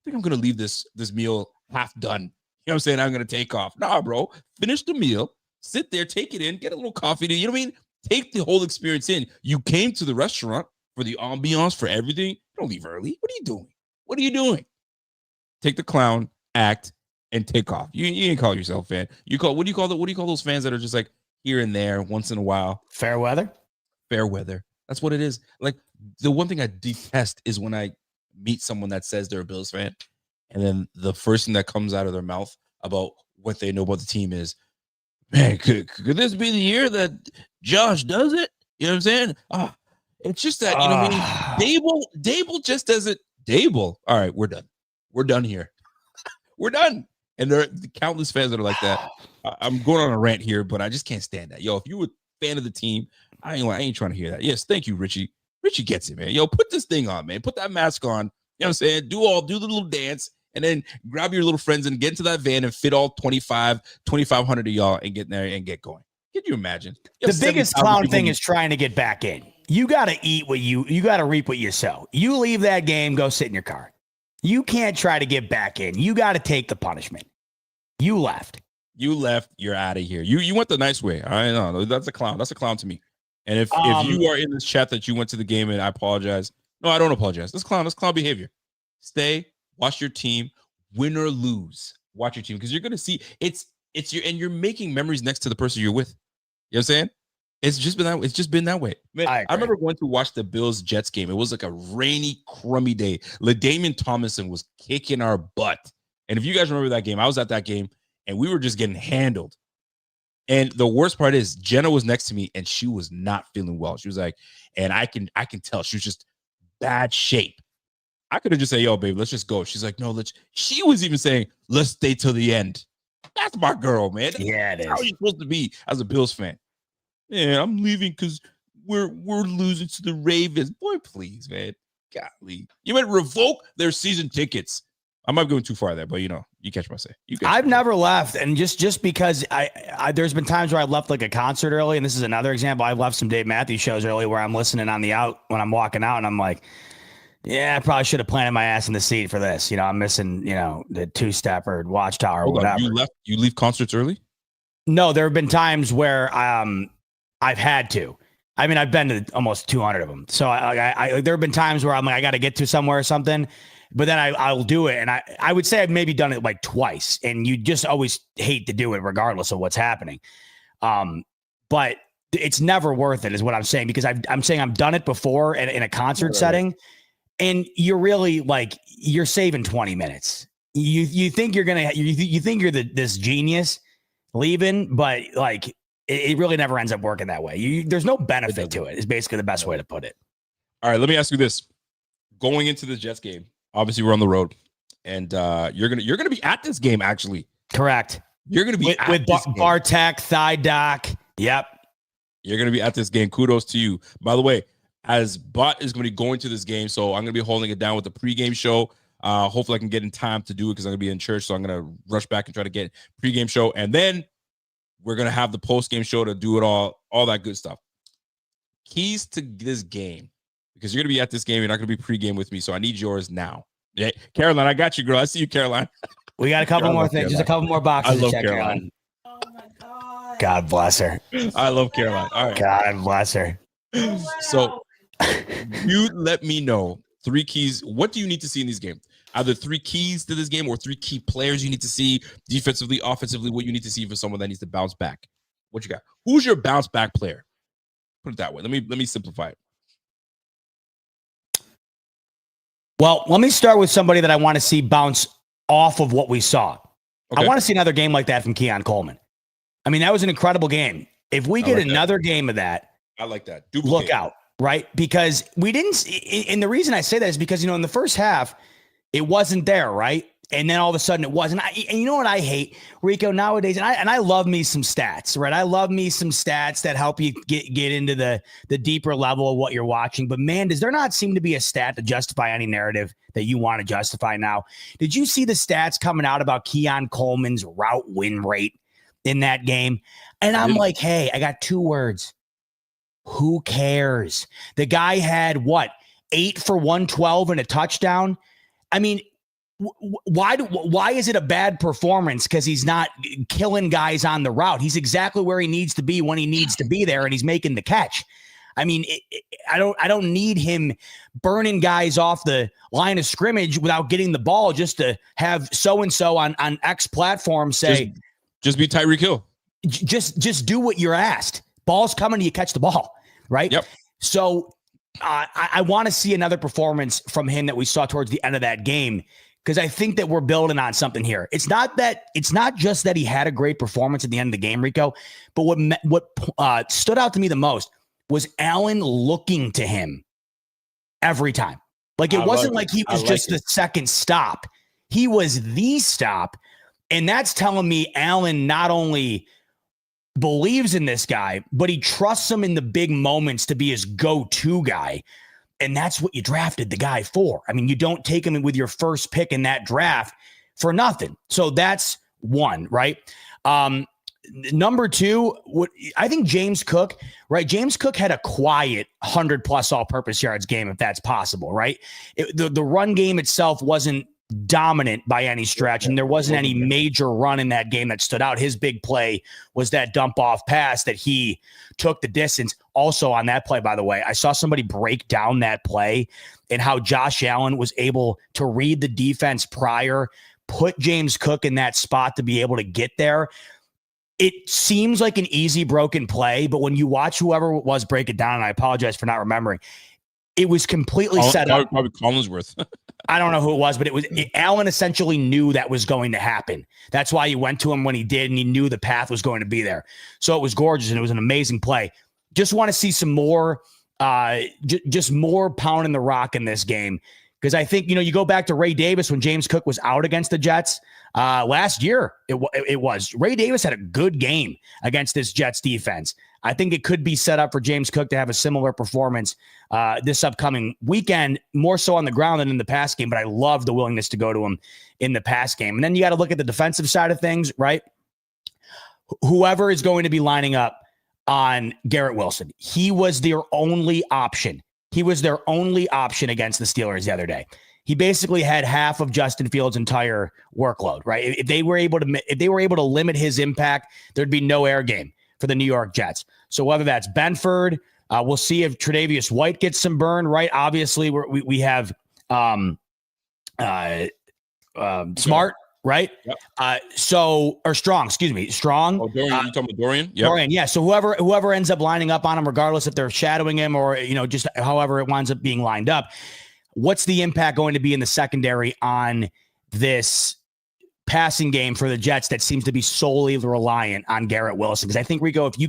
think I'm going to leave this meal half done. You know what I'm saying? I'm going to take off. Nah, bro. Finish the meal. Sit there, take it in, get a little coffee. You know what I mean? Take the whole experience in. You came to the restaurant for the ambiance, for everything. Don't leave early. What are you doing? Take the clown act and take off. You ain't call yourself a fan. What do you call those fans that are just like here and there once in a while? Fair weather. That's what it is. Like, the one thing I detest is when I meet someone that says they're a Bills fan, and then the first thing that comes out of their mouth about what they know about the team is, man, could this be the year that Josh does it? You know what I'm saying? It's just that, you know what I mean? Dable just doesn't. Dable. All right, we're done. We're done here. We're done. And there are countless fans that are like that. I'm going on a rant here, but I just can't stand that. Yo, if you were a fan of the team, I ain't trying to hear that. Yes, thank you, Richie. Richie gets it, man. Yo, put this thing on, man. Put that mask on. You know what I'm saying? Do the little dance, and then grab your little friends and get into that van and fit all 2,500 of y'all and get in there and get going. Can you imagine? The biggest clown thing is trying to get back in. You got to eat what you got to reap what you sow. You leave that game, go sit in your car. You can't try to get back in. You got to take the punishment. You left. You're out of here. You went the nice way. I know that's a clown. That's a clown to me. And if you are in this chat that you went to the game, and I apologize. No, I don't apologize. That's clown behavior. Stay, watch your team, win or lose. Watch your team, because you're gonna see it's you're making memories next to the person you're with. You know what I'm saying? It's just been that way. Man, I remember going to watch the Bills Jets game. It was like a rainy, crummy day. LaDainian Tomlinson was kicking our butt. And if you guys remember that game, I was at that game, and we were just getting handled. And the worst part is Jenna was next to me, and she was not feeling well. She was like, and I can tell she was just bad shape. I could have just said, yo, babe, let's just go. She's like, no, she was even saying, let's stay till the end. That's my girl, man. Yeah, it is. How are you supposed to be as a Bills fan? Yeah, I'm leaving because we're losing to the Ravens. Boy, please, man. Golly. You might revoke their season tickets. I might be going too far there, but you catch my say. I've never left, and just because I there's been times where I left like a concert early, and this is another example. I've left some Dave Matthews shows early where I'm listening on the out when I'm walking out, and I'm like, yeah, I probably should have planted my ass in the seat for this. I'm missing, the two-step or Watchtower or whatever. You leave concerts early? No, there have been times where I've had to. I mean, I've been to almost 200 of them. So there have been times where I'm like, I got to get to somewhere or something, but then I'll do it. And I would say I've maybe done it like twice, and you just always hate to do it regardless of what's happening. But it's never worth it is what I'm saying, because I'm saying I've done it before in a concert setting, and you're really like, you're saving 20 minutes. You think you're going to, you think you're this genius leaving, but like, it really never ends up working that way. There's no benefit to it, is basically the best way to put it. All right, let me ask you this. Going into the Jets game, obviously we're on the road, and you're gonna be at this game, actually. Correct. You're gonna be with Bartek, Thigh Doc. Yep. You're gonna be at this game. Kudos to you. By the way, as Bot is gonna be going to this game, so I'm gonna be holding it down with the pregame show. Hopefully I can get in time to do it because I'm gonna be in church, so I'm gonna rush back and try to get pregame show, and then we're going to have the post-game show to do it all that good stuff. Keys to this game, because you're going to be at this game. You're not going to be pre-game with me, so I need yours now. Yeah, Caroline, I got you, girl. I see you, Caroline. We got a couple more things. Caroline. Just a couple more boxes. I love to check Caroline. Oh, my God. God bless her. I love Caroline. All right. God bless her. So you let me know 3 keys. What do you need to see in this game? Either 3 keys to this game or 3 key players you need to see defensively, offensively, what you need to see for someone that needs to bounce back. What you got? Who's your bounce back player? Put it that way. Let me simplify it. Well, let me start with somebody that I want to see bounce off of what we saw. Okay. I want to see another game like that from Keon Coleman. I mean, that was an incredible game. If we get another game of that, I like that. Look out, right? Because we didn't. And the reason I say that is because, in the first half, it wasn't there, right? And then all of a sudden it was. And you know what I hate, Rico, nowadays? And I love me some stats, right? I love me some stats that help you get into the deeper level of what you're watching. But man, does there not seem to be a stat to justify any narrative that you want to justify now? Did you see the stats coming out about Keon Coleman's route win rate in that game? And I'm like, hey, I got 2 words. Who cares? The guy had 8 for 112 and a touchdown. I mean, why is it a bad performance? Because he's not killing guys on the route. He's exactly where he needs to be when he needs to be there, and he's making the catch. I mean, I don't need him burning guys off the line of scrimmage without getting the ball just to have so-and-so on X platform say, just be Tyreek Hill. Just do what you're asked. Ball's coming, you catch the ball, right? Yep. So I want to see another performance from him that we saw towards the end of that game, because I think that we're building on something here. It's not just that he had a great performance at the end of the game, Rico, but what stood out to me the most was Allen looking to him every time. Like, it wasn't like he was just the second stop. He was the stop. And that's telling me Allen not only believes in this guy, but he trusts him in the big moments to be his go-to guy. And that's what you drafted the guy for. I mean, you don't take him with your first pick in that draft for nothing. So that's one, right? Number 2, I think James Cook, right? James Cook had a quiet 100+ all-purpose yards game, if that's possible, right? The run game itself wasn't dominant by any stretch, and there wasn't any major run in that game that stood out. His big play was that dump off pass that he took the distance. Also on that play, by the way, I saw somebody break down that play and how Josh Allen was able to read the defense prior, put James Cook in that spot to be able to get there. It seems like an easy broken play, but when you watch whoever it was break it down, and I apologize for not remembering, it was completely set up. Probably Collinsworth. I don't know who it was, but Allen essentially knew that was going to happen. That's why he went to him when he did, and he knew the path was going to be there. So it was gorgeous, and it was an amazing play. Just want to see some more just more pounding the rock in this game. Because I think, you go back to Ray Davis when James Cook was out against the Jets last year. It was Ray Davis had a good game against this Jets defense. I think it could be set up for James Cook to have a similar performance this upcoming weekend, more so on the ground than in the pass game. But I love the willingness to go to him in the pass game. And then you got to look at the defensive side of things, right? Whoever is going to be lining up on Garrett Wilson, he was their only option. He was their only option against the Steelers the other day. He basically had half of Justin Fields' entire workload, right? If they were able to limit his impact, there'd be no air game for the New York Jets. So whether that's Benford, we'll see if Tre'Davious White gets some burn, right? Obviously, we have Smart, right? Yep. Strong. Oh, Dorian, you talking about Dorian? Yep. Dorian, yeah. So whoever ends up lining up on him, regardless if they're shadowing him or just however it winds up being lined up, what's the impact going to be in the secondary on this passing game for the Jets that seems to be solely reliant on Garrett Wilson? Because I think, Rico, if you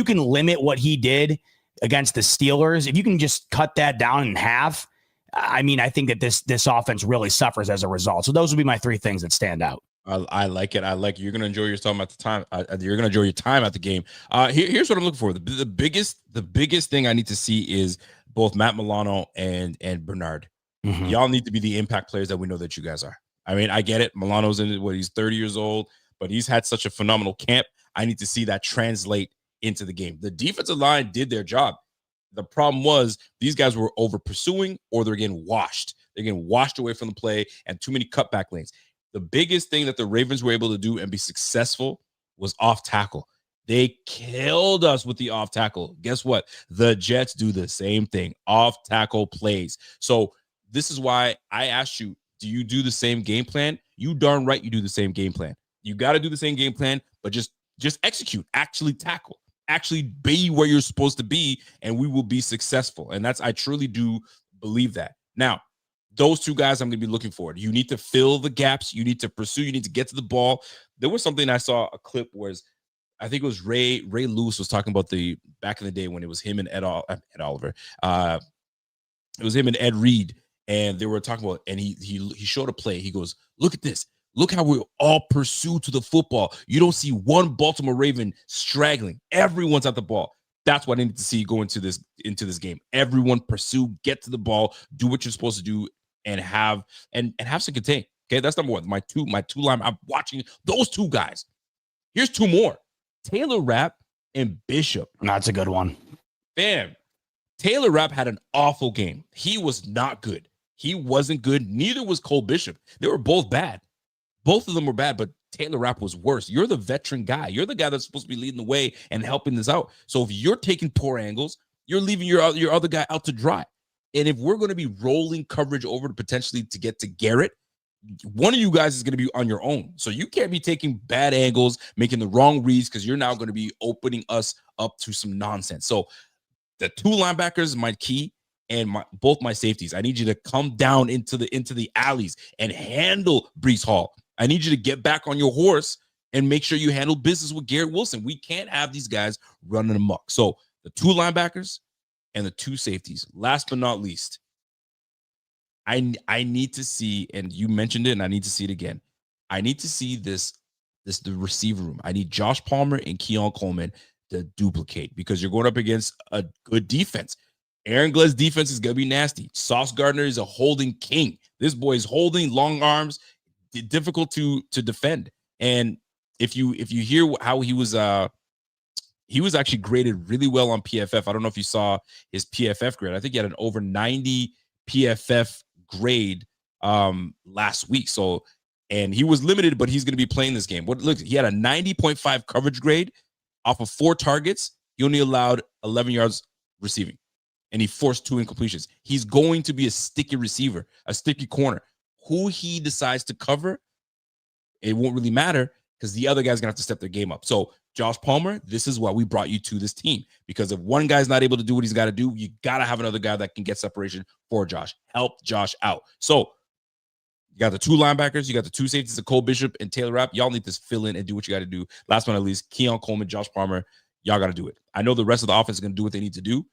can limit what he did against the Steelers, if you can just cut that down in half, I mean, I think that this offense really suffers as a result. So those would be my three things that stand out. I like it. You're going to enjoy yourself at the time. You're going to enjoy your time at the game. Here's what I'm looking for. The biggest thing I need to see is both Matt Milano and Bernard. Mm-hmm. Y'all need to be the impact players that we know that you guys are. I mean, I get it. Milano's he's 30 years old, but he's had such a phenomenal camp. I need to see that translate into the game. The defensive line did their job. The problem was these guys were over pursuing or they're getting washed. They're getting washed away from the play and too many cutback lanes. The biggest thing that the Ravens were able to do and be successful was off tackle. They killed us with the off tackle. Guess what? The Jets do the same thing. Off tackle plays. So this is why I asked you, do you do the same game plan? You darn right you do the same game plan. You got to do the same game plan, but just execute. Actually tackle. Actually be where you're supposed to be, and we will be successful. And I truly do believe that. Now, those two guys I'm going to be looking for. You need to fill the gaps. You need to pursue. You need to get to the ball. There was something I saw a clip where I think it was Ray Lewis was talking about the back in the day when it was him and Ed Oliver. It was him and Ed Reed, and they were talking about, and he showed a play. He goes, look at this. Look how we all pursue to the football. You don't see one Baltimore Raven straggling. Everyone's at the ball. That's what I need to see go into this game. Everyone pursue, get to the ball, do what you're supposed to do, and have some contain. Okay, that's number one. My two line. I'm watching those two guys. Here's two more: Taylor Rapp and Bishop. That's a good one. Bam. Taylor Rapp had an awful game. He was not good. He wasn't good. Neither was Cole Bishop. They were both bad. Both of them were bad, but Taylor Rapp was worse. You're the veteran guy. You're the guy that's supposed to be leading the way and helping this out. So if you're taking poor angles, you're leaving your other guy out to dry. And if we're going to be rolling coverage over to potentially to get to Garrett, one of you guys is going to be on your own. So you can't be taking bad angles, making the wrong reads, because you're now going to be opening us up to some nonsense. So the two linebackers, my key, and both my safeties. I need you to come down into the alleys and handle Breece Hall. I need you to get back on your horse and make sure you handle business with Garrett Wilson. We can't have these guys running amok. So the two linebackers and the two safeties. Last but not least, I need to see, and you mentioned it, and I need to see it again. I need to see the receiver room. I need Josh Palmer and Keon Coleman to duplicate, because you're going up against a good defense. Aaron Glen's defense is going to be nasty. Sauce Gardner is a holding king. This boy is holding, long arms, difficult to defend. And if you hear how he was actually graded really well on PFF. I don't know if you saw his PFF grade. I think he had an over 90 PFF grade last week. So, and he was limited, but he's going to be playing this game. Look, he had a 90.5 coverage grade off of 4 targets. He only allowed 11 yards receiving, and he forced 2 incompletions. He's going to be a sticky receiver, a sticky corner. Who he decides to cover, it won't really matter, because the other guy's going to have to step their game up. So, Josh Palmer, this is why we brought you to this team, because if one guy's not able to do what he's got to do, you got to have another guy that can get separation for Josh. Help Josh out. So, you got the two linebackers, you got the two safeties, Cole Bishop and Taylor Rapp. Y'all need to fill in and do what you got to do. Last but not least, Keon Coleman, Josh Palmer, y'all got to do it. I know the rest of the offense is going to do what they need to do.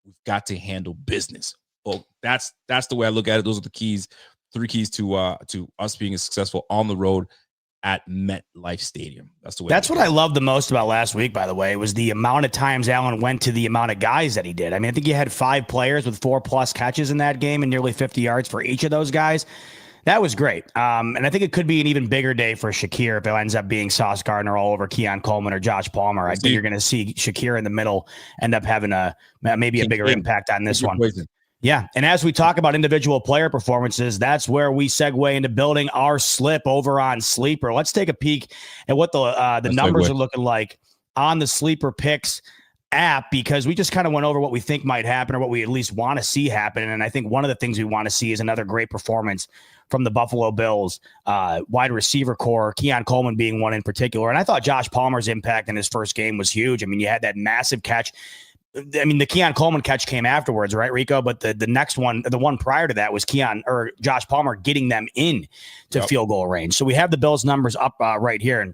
we've got to handle business. Well, that's the way I look at it. Those are the keys, 3 keys to us being successful on the road at MetLife Stadium. That's the way. That's what I loved the most about last week, by the way, was the amount of times Allen went to the amount of guys that he did. I mean, I think he had 5 players with 4+ catches in that game and nearly 50 yards for each of those guys. That was great. And I think it could be an even bigger day for Shakir if it ends up being Sauce Gardner all over Keon Coleman or Josh Palmer. I think you're going to see Shakir in the middle end up having maybe a bigger impact on this one. Yeah. And as we talk about individual player performances, that's where we segue into building our slip over on Sleeper. Let's take a peek at what the numbers are looking like on the Sleeper Picks app, because we just kind of went over what we think might happen or what we at least want to see happen. And I think one of the things we want to see is another great performance from the Buffalo Bills wide receiver core, Keon Coleman being one in particular. And I thought Josh Palmer's impact in his first game was huge. I mean, you had that massive catch. I mean, the Keon Coleman catch came afterwards, right, Rico? But the next one, the one prior to that, was Josh Palmer getting them in to field goal range. So we have the Bills numbers up right here. And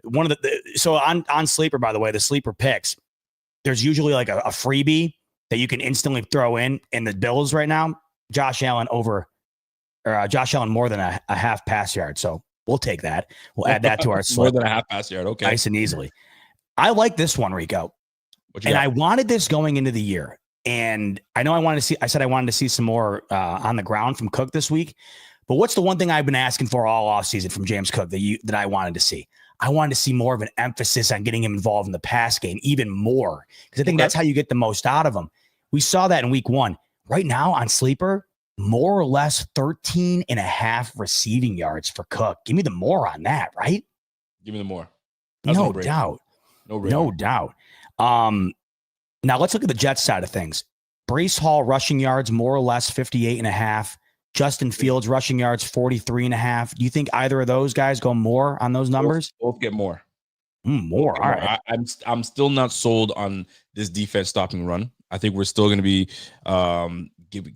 one of so on Sleeper, by the way, the Sleeper Picks, there's usually like a freebie that you can instantly throw in the Bills right now. Josh Allen more than a half pass yard. So we'll take that. We'll add that to our slip. More than a half pass yard. Okay. Nice and easily. I like this one, Rico. And I wanted this going into the year. And I know I said I wanted to see some more on the ground from Cook this week. But what's the one thing I've been asking for all offseason from James Cook that I wanted to see? I wanted to see more of an emphasis on getting him involved in the pass game, even more, because I think that's how you get the most out of him. We saw that in week 1. Right now on Sleeper, more or less 13.5 receiving yards for Cook. Give me the more on that, right? Give me the more. No doubt. No doubt. Now let's look at the Jets side of things. Breece Hall rushing yards, more or less 58.5. Justin Fields rushing yards, 43.5. Do you think either of those guys go more on those numbers? Both get more. More. All right. I'm still not sold on this defense stopping run. I think we're still going to be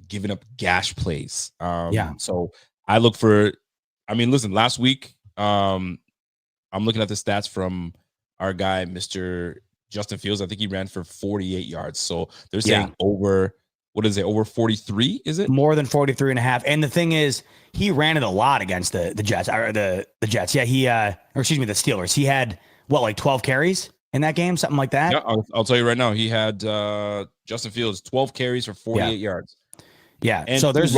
giving up gash plays. So I look for. I mean, listen. Last week, I'm looking at the stats from our guy, Mr. Justin Fields. I think he ran for 48 yards. So they're saying over. What is it? Over 43? Is it more than 43.5? And the thing is, he ran it a lot against the Jets or the Jets. Yeah, the Steelers. He had like 12 carries in that game, something like that. Yeah, I'll tell you right now. He had Justin Fields 12 carries for 48 yards. Yeah. And so there's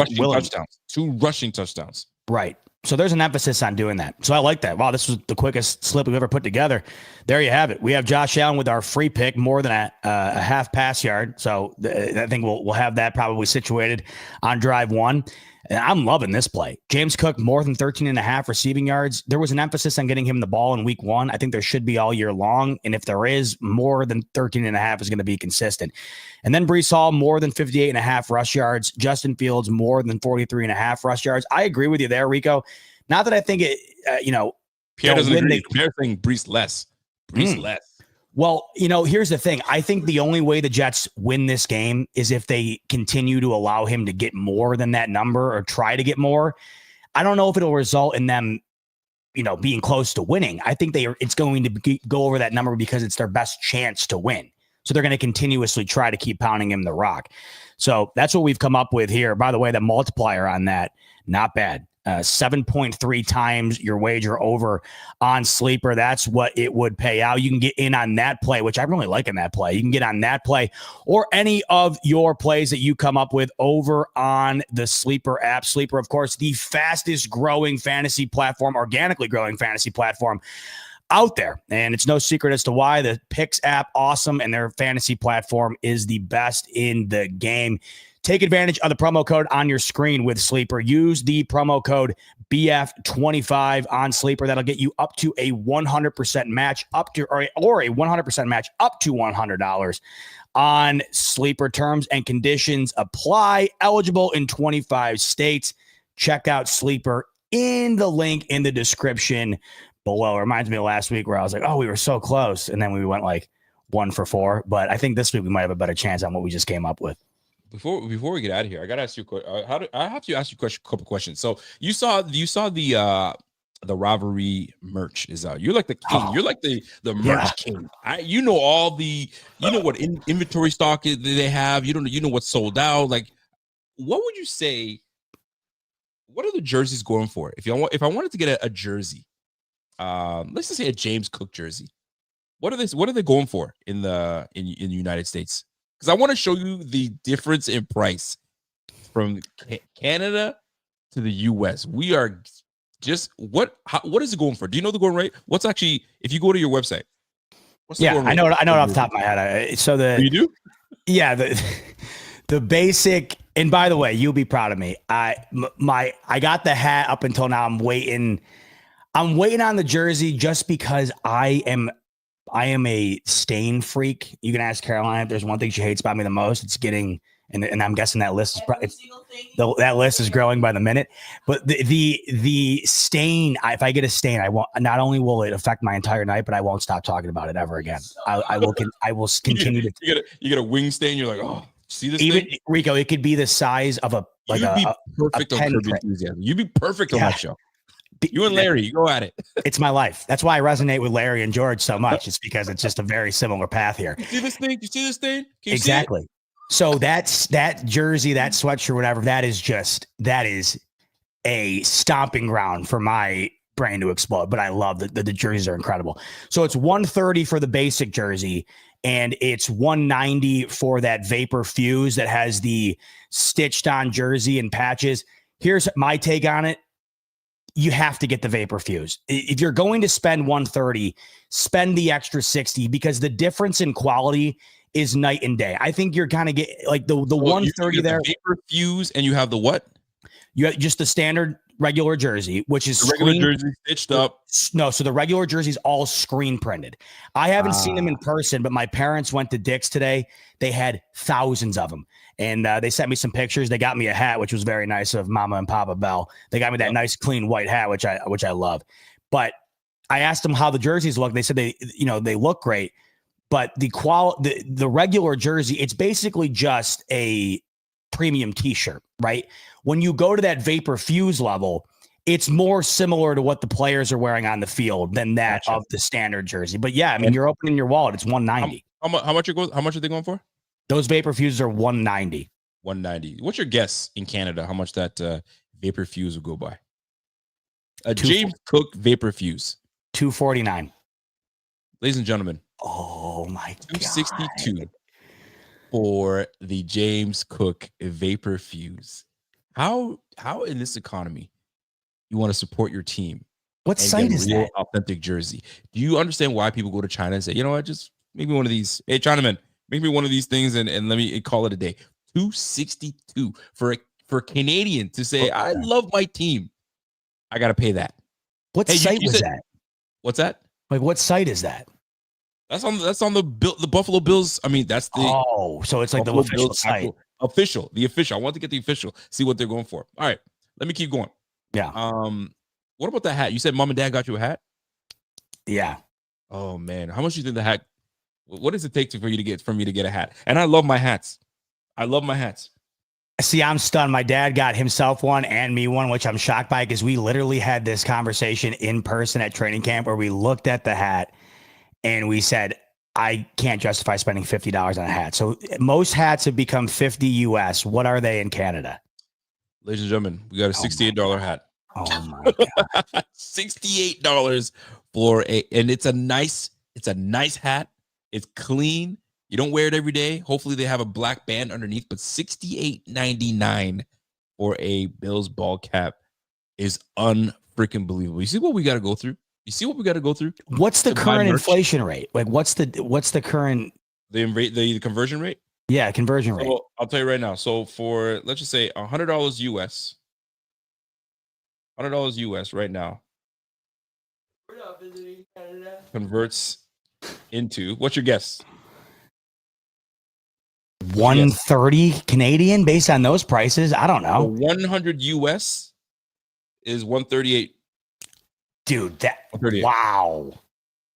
2 rushing touchdowns. Right. So there's an emphasis on doing that. So I like that. Wow, this was the quickest slip we've ever put together. There you have it. We have Josh Allen with our free pick, more than a half pass yard. So I think we'll have that probably situated on drive 1. And I'm loving this play. James Cook, more than 13.5 receiving yards. There was an emphasis on getting him the ball in week 1. I think there should be all year long. And if there is, more than 13.5 is going to be consistent. And then Breece Hall, more than 58.5 rush yards. Justin Fields, more than 43.5 rush yards. I agree with you there, Rico. Not that I think it, Pierre doesn't agree. Pierre's saying Breece less. Breece less. Well, here's the thing. I think the only way the Jets win this game is if they continue to allow him to get more than that number or try to get more. I don't know if it'll result in them, being close to winning. I think it's going to go over that number because it's their best chance to win. So they're going to continuously try to keep pounding him the rock. So that's what we've come up with here. By the way, the multiplier on that, not bad. 7.3 times your wager over on Sleeper. That's what it would pay out. You can get in on that play, which I'm really liking that play. You can get on that play or any of your plays that you come up with over on the Sleeper app. Sleeper, of course, the fastest growing fantasy platform, organically growing fantasy platform out there. And it's no secret as to why. The Picks app, awesome, and their fantasy platform is the best in the game. Take advantage of the promo code on your screen with Sleeper. Use the promo code BF25 on Sleeper. That'll get you up to a 100% match or a 100% match up to $100 on Sleeper. Terms and conditions apply. Eligible in 25 states. Check out Sleeper in the link in the description below. It reminds me of last week where I was like, oh, we were so close. And then we went like 1 for 4. But I think this week we might have a better chance on what we just came up with. Before we get out of here, I gotta ask you. I have to ask you a couple questions. So you saw the the rivalry merch is out. You're like the king. You're like the merch king. You know all the what inventory stock they have. You know what's sold out. Like, what would you say? What are the jerseys going for? If I wanted to get a jersey, let's just say a James Cook jersey. What are they going for in the United States? Because I want to show you the difference in price from Canada to the US. We are just what is it going for? Do you know the going rate? What's actually, if you go to your website? What's the going rate? I know it off the top of my head. You do? Yeah, the basic. And by the way, you'll be proud of me. I got the hat up until now. I'm waiting on the jersey just because I am a stain freak. You can ask Caroline if there's one thing she hates about me the most. It's getting, and I'm guessing that list is that list is growing by the minute. But the stain, if I get a stain, I won't. Not only will it affect my entire night, but I won't stop talking about it ever again. I will continue to. You get a wing stain. You're like, oh, see this even thing? Rico. It could be the size of You'd be perfect on Curb Your Enthusiasm. You'd be perfect on that show. You and Larry, you go at it. It's my life. That's why I resonate with Larry and George so much. It's because it's just a very similar path here. You see this thing? You see this thing? Can you exactly. So that jersey, that sweatshirt, whatever, that is a stomping ground for my brain to explode. But I love the jerseys are incredible. So it's $130 for the basic jersey, and it's $190 for that Vapor Fuse that has the stitched on jersey and patches. Here's my take on it. You have to get the Vapor Fuse. If you're going to spend $130, spend the extra $60 because the difference in quality is night and day. I think you're kind of get like the $130 there. The Vapor Fuse, and you have the what? You have just the standard regular jersey, which is the regular jersey stitched up. No, so the regular jersey is all screen printed. I haven't seen them in person, but my parents went to Dick's today. They had thousands of them. And they sent me some pictures. They got me a hat, which was very nice of Mama and Papa Bell. They got me that nice, clean white hat, which I love. But I asked them how the jerseys look. They said they look great. But the regular jersey, it's basically just a premium T-shirt, right? When you go to that Vapor Fuse level, it's more similar to what the players are wearing on the field than that of the standard jersey. But yeah, I mean, you're opening your wallet. It's $190. How much are they going for? Those Vapor Fuses are $190. $190. What's your guess in Canada? How much that Vapor Fuse will go by? A James Cook Vapor Fuse. $249. Ladies and gentlemen. Oh my God. $262 for the James Cook Vapor Fuse. How in this economy you want to support your team? What site is that? Authentic jersey. Do you understand why people go to China and say, you know what, just make me one of these? Hey, Chinaman, make me one of these things and let me call it a day. $262 for Canadian to say, I love my team. I got to pay that. What site was that? What's that? Like, what site is that? That's on the Buffalo Bills. I mean, that's the so it's like Buffalo the official site. The official. I want to get the official. See what they're going for. All right, let me keep going. Yeah. What about the hat? You said mom and dad got you a hat. Yeah. Oh man, how much do you think the hat? What does it take for me to get a hat? And I love my hats. See, I'm stunned. My dad got himself one and me one, which I'm shocked by because we literally had this conversation in person at training camp where we looked at the hat and we said, I can't justify spending $50 on a hat. So most hats have become $50 US. What are they in Canada? Ladies and gentlemen, we got a $68 hat. Oh my God. $68 for and it's a nice hat. It's clean. You don't wear it every day. Hopefully they have a black band underneath, but $68.99 for a Bills ball cap is unfreaking believable. You see what we got to go through? What's the current inflation rate? Like what's the current the conversion rate? Yeah, conversion rate. Well, I'll tell you right now. So for let's just say $100 US. $100 US right now. We're not visiting Canada. Converts into what's your guess? 130 Canadian based on those prices. I don't know. 100 US is 138. Dude, wow.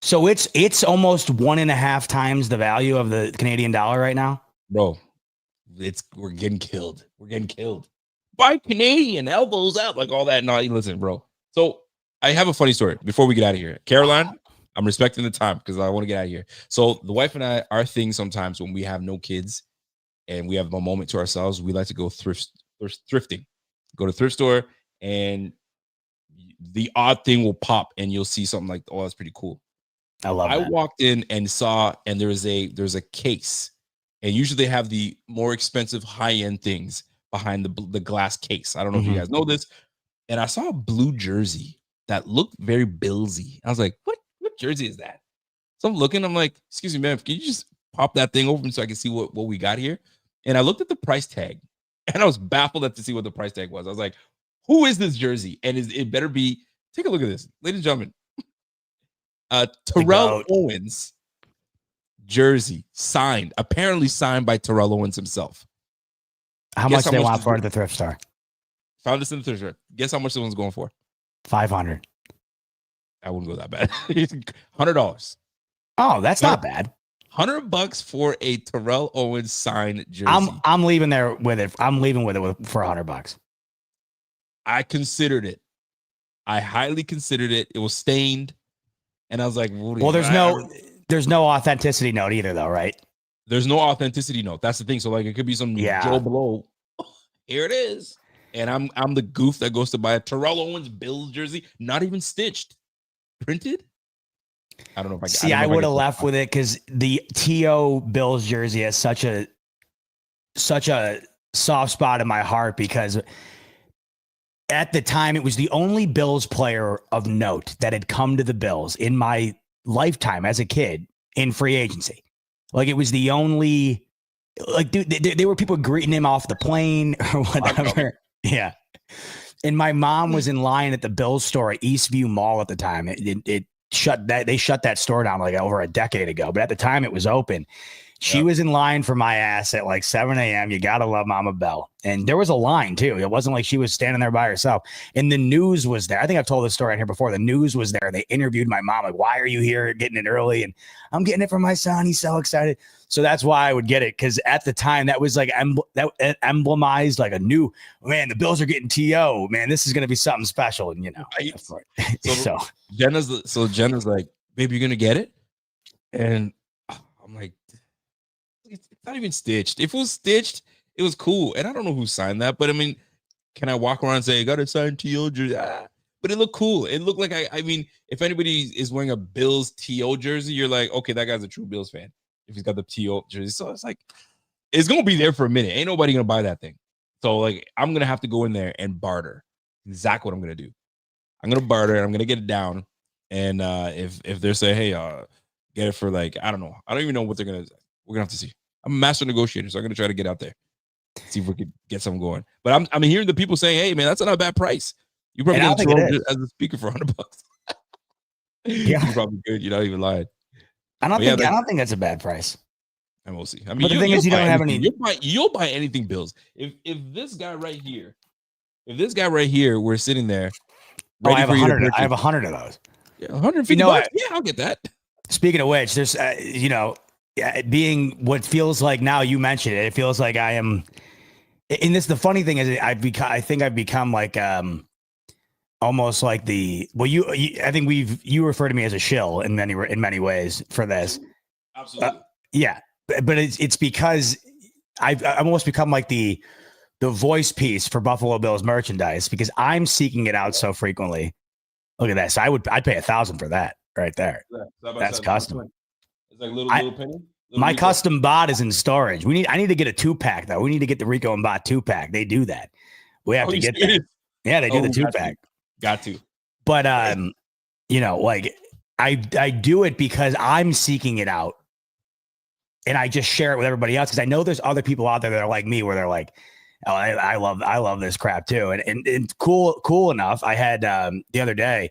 So it's almost 1.5 times the value of the Canadian dollar right now. Bro, we're getting killed. Buy Canadian, elbows up, like all that. No, listen, bro. So I have a funny story before we get out of here. Caroline, I'm respecting the time because I want to get out of here. So the wife and I, our thing sometimes when we have no kids and we have a moment to ourselves, we like to go thrifting. Go to thrift store and the odd thing will pop and you'll see something like, oh, that's pretty cool. I love that. I walked in and saw, and there's a case, and usually they have the more expensive high-end things behind the glass case. I don't know if you guys know this. And I saw a blue jersey that looked very Billsy. I was like, what jersey is that? So I'm looking, I'm like, excuse me, man, can you just pop that thing open so I can see what we got here? And I looked at the price tag and I was baffled to see what the price tag was. I was like, who is this jersey? And it better be, take a look at this, ladies and gentlemen. Terrell Owens jersey apparently signed by Terrell Owens himself. How much they want for the thrift store? Found this in the thrift store. Guess how much this one's going for? $500. I wouldn't go that bad. $100. Oh, that's not bad. $100 for a Terrell Owens signed jersey. I'm leaving there with it. I'm leaving with it for $100. I considered it. I highly considered it. It was stained, and I was like, well, there's no authenticity note either, though, right? There's no authenticity note. That's the thing. So like, it could be some Joe Blow. Here it is. And I'm the goof that goes to buy a Terrell Owens Bills jersey, not even stitched, printed. I don't know if I see. I would have left with it because the TO Bills jersey has such a soft spot in my heart because at the time it was the only Bills player of note that had come to the Bills in my lifetime as a kid in free agency. Like it was the only, like, dude, there were people greeting him off the plane or whatever. Yeah. And my mom was in line at the Bills store at Eastview Mall at the time. It shut that. They shut that store down like over a decade ago, but at the time it was open. She was in line for my ass at like 7 a.m. You got to love Mama Bell. And there was a line too. It wasn't like she was standing there by herself. And the news was there. I think I've told this story out here before. The news was there. They interviewed my mom. Like, why are you here getting it early? And I'm getting it for my son. He's so excited. So that's why I would get it. Cause at the time that was like, that emblemized like a new, man, the Bills are getting TO, man. This is going to be something special. And you know, so Jenna's like, baby, you're going to get it. And I'm like, it's not even stitched. If it was stitched, it was cool. And I don't know who signed that, but I mean, can I walk around and say, I got to sign TO jersey? But it looked cool. It looked like, I mean, if anybody is wearing a Bills TO jersey, you're like, okay, that guy's a true Bills fan. If he's got the TO jersey. So it's like, it's going to be there for a minute. Ain't nobody going to buy that thing. So like, I'm going to have to go in there and barter. Exactly what I'm going to do. I'm going to barter and I'm going to get it down. And if they're saying, hey, get it for like, I don't know. I don't even know what they're going to, we're going to have to see. I'm a master negotiator, so I'm going to try to get out there, see if we can get something going. But I'm hearing the people saying, hey, man, that's not a bad price. You probably get a as a speaker for $100. Yeah. You're probably good. You're not even lying. I don't think that's a bad price. And we'll see. I mean, but the thing is, you don't have any. You'll buy anything Bills. If this guy right here, we're sitting there. I have 100. I have 100 of those. Yeah, $150. Yeah, I'll get that. Speaking of which, there's, being what feels like now you mentioned it, it feels like I am. And this, the funny thing is, I think I've become like almost like I think you refer to me as a shill in many ways for this. Absolutely. Yeah, but it's because I've almost become like the voice piece for Buffalo Bills merchandise because I'm seeking it out so frequently. Look at that. So I'd pay $1,000 for that right there. That's custom. It's like little penny. My custom bot is in storage. I need to get a 2-pack though. We need to get the Rico and Bot 2-pack. They do that. We have to get that. Yeah, they do the 2-pack. Got to. But like I do it because I'm seeking it out, and I just share it with everybody else because I know there's other people out there that are like me, where they're like, oh, I love this crap too, and cool enough. I had the other day,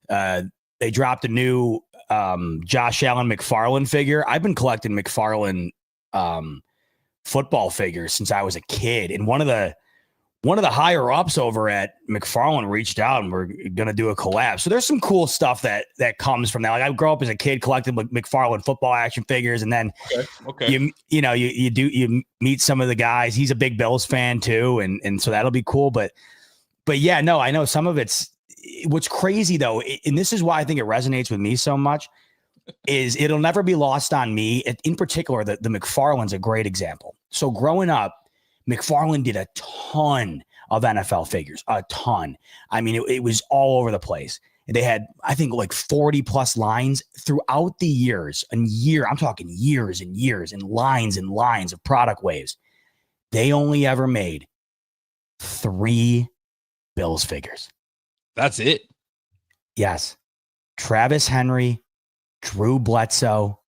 they dropped a new Josh Allen McFarlane figure. I've been collecting McFarlane football figures since I was a kid, and one of the higher ups over at McFarlane reached out and we're gonna do a collab. So there's some cool stuff that comes from that. Like I grew up as a kid collecting McFarlane football action figures, and then you meet some of the guys. He's a big Bills fan too, and so that'll be cool. But yeah, no, I know some of it's what's crazy though, and this is why I think it resonates with me so much, is it'll never be lost on me. In particular, the McFarland's a great example. So growing up, McFarland did a ton of NFL figures, a ton. I mean, it was all over the place. They had, I think, like 40 plus lines throughout the years. I'm talking years and years and lines of product waves. They only ever made 3 Bills figures. That's it. Yes. Travis Henry, Drew Bledsoe,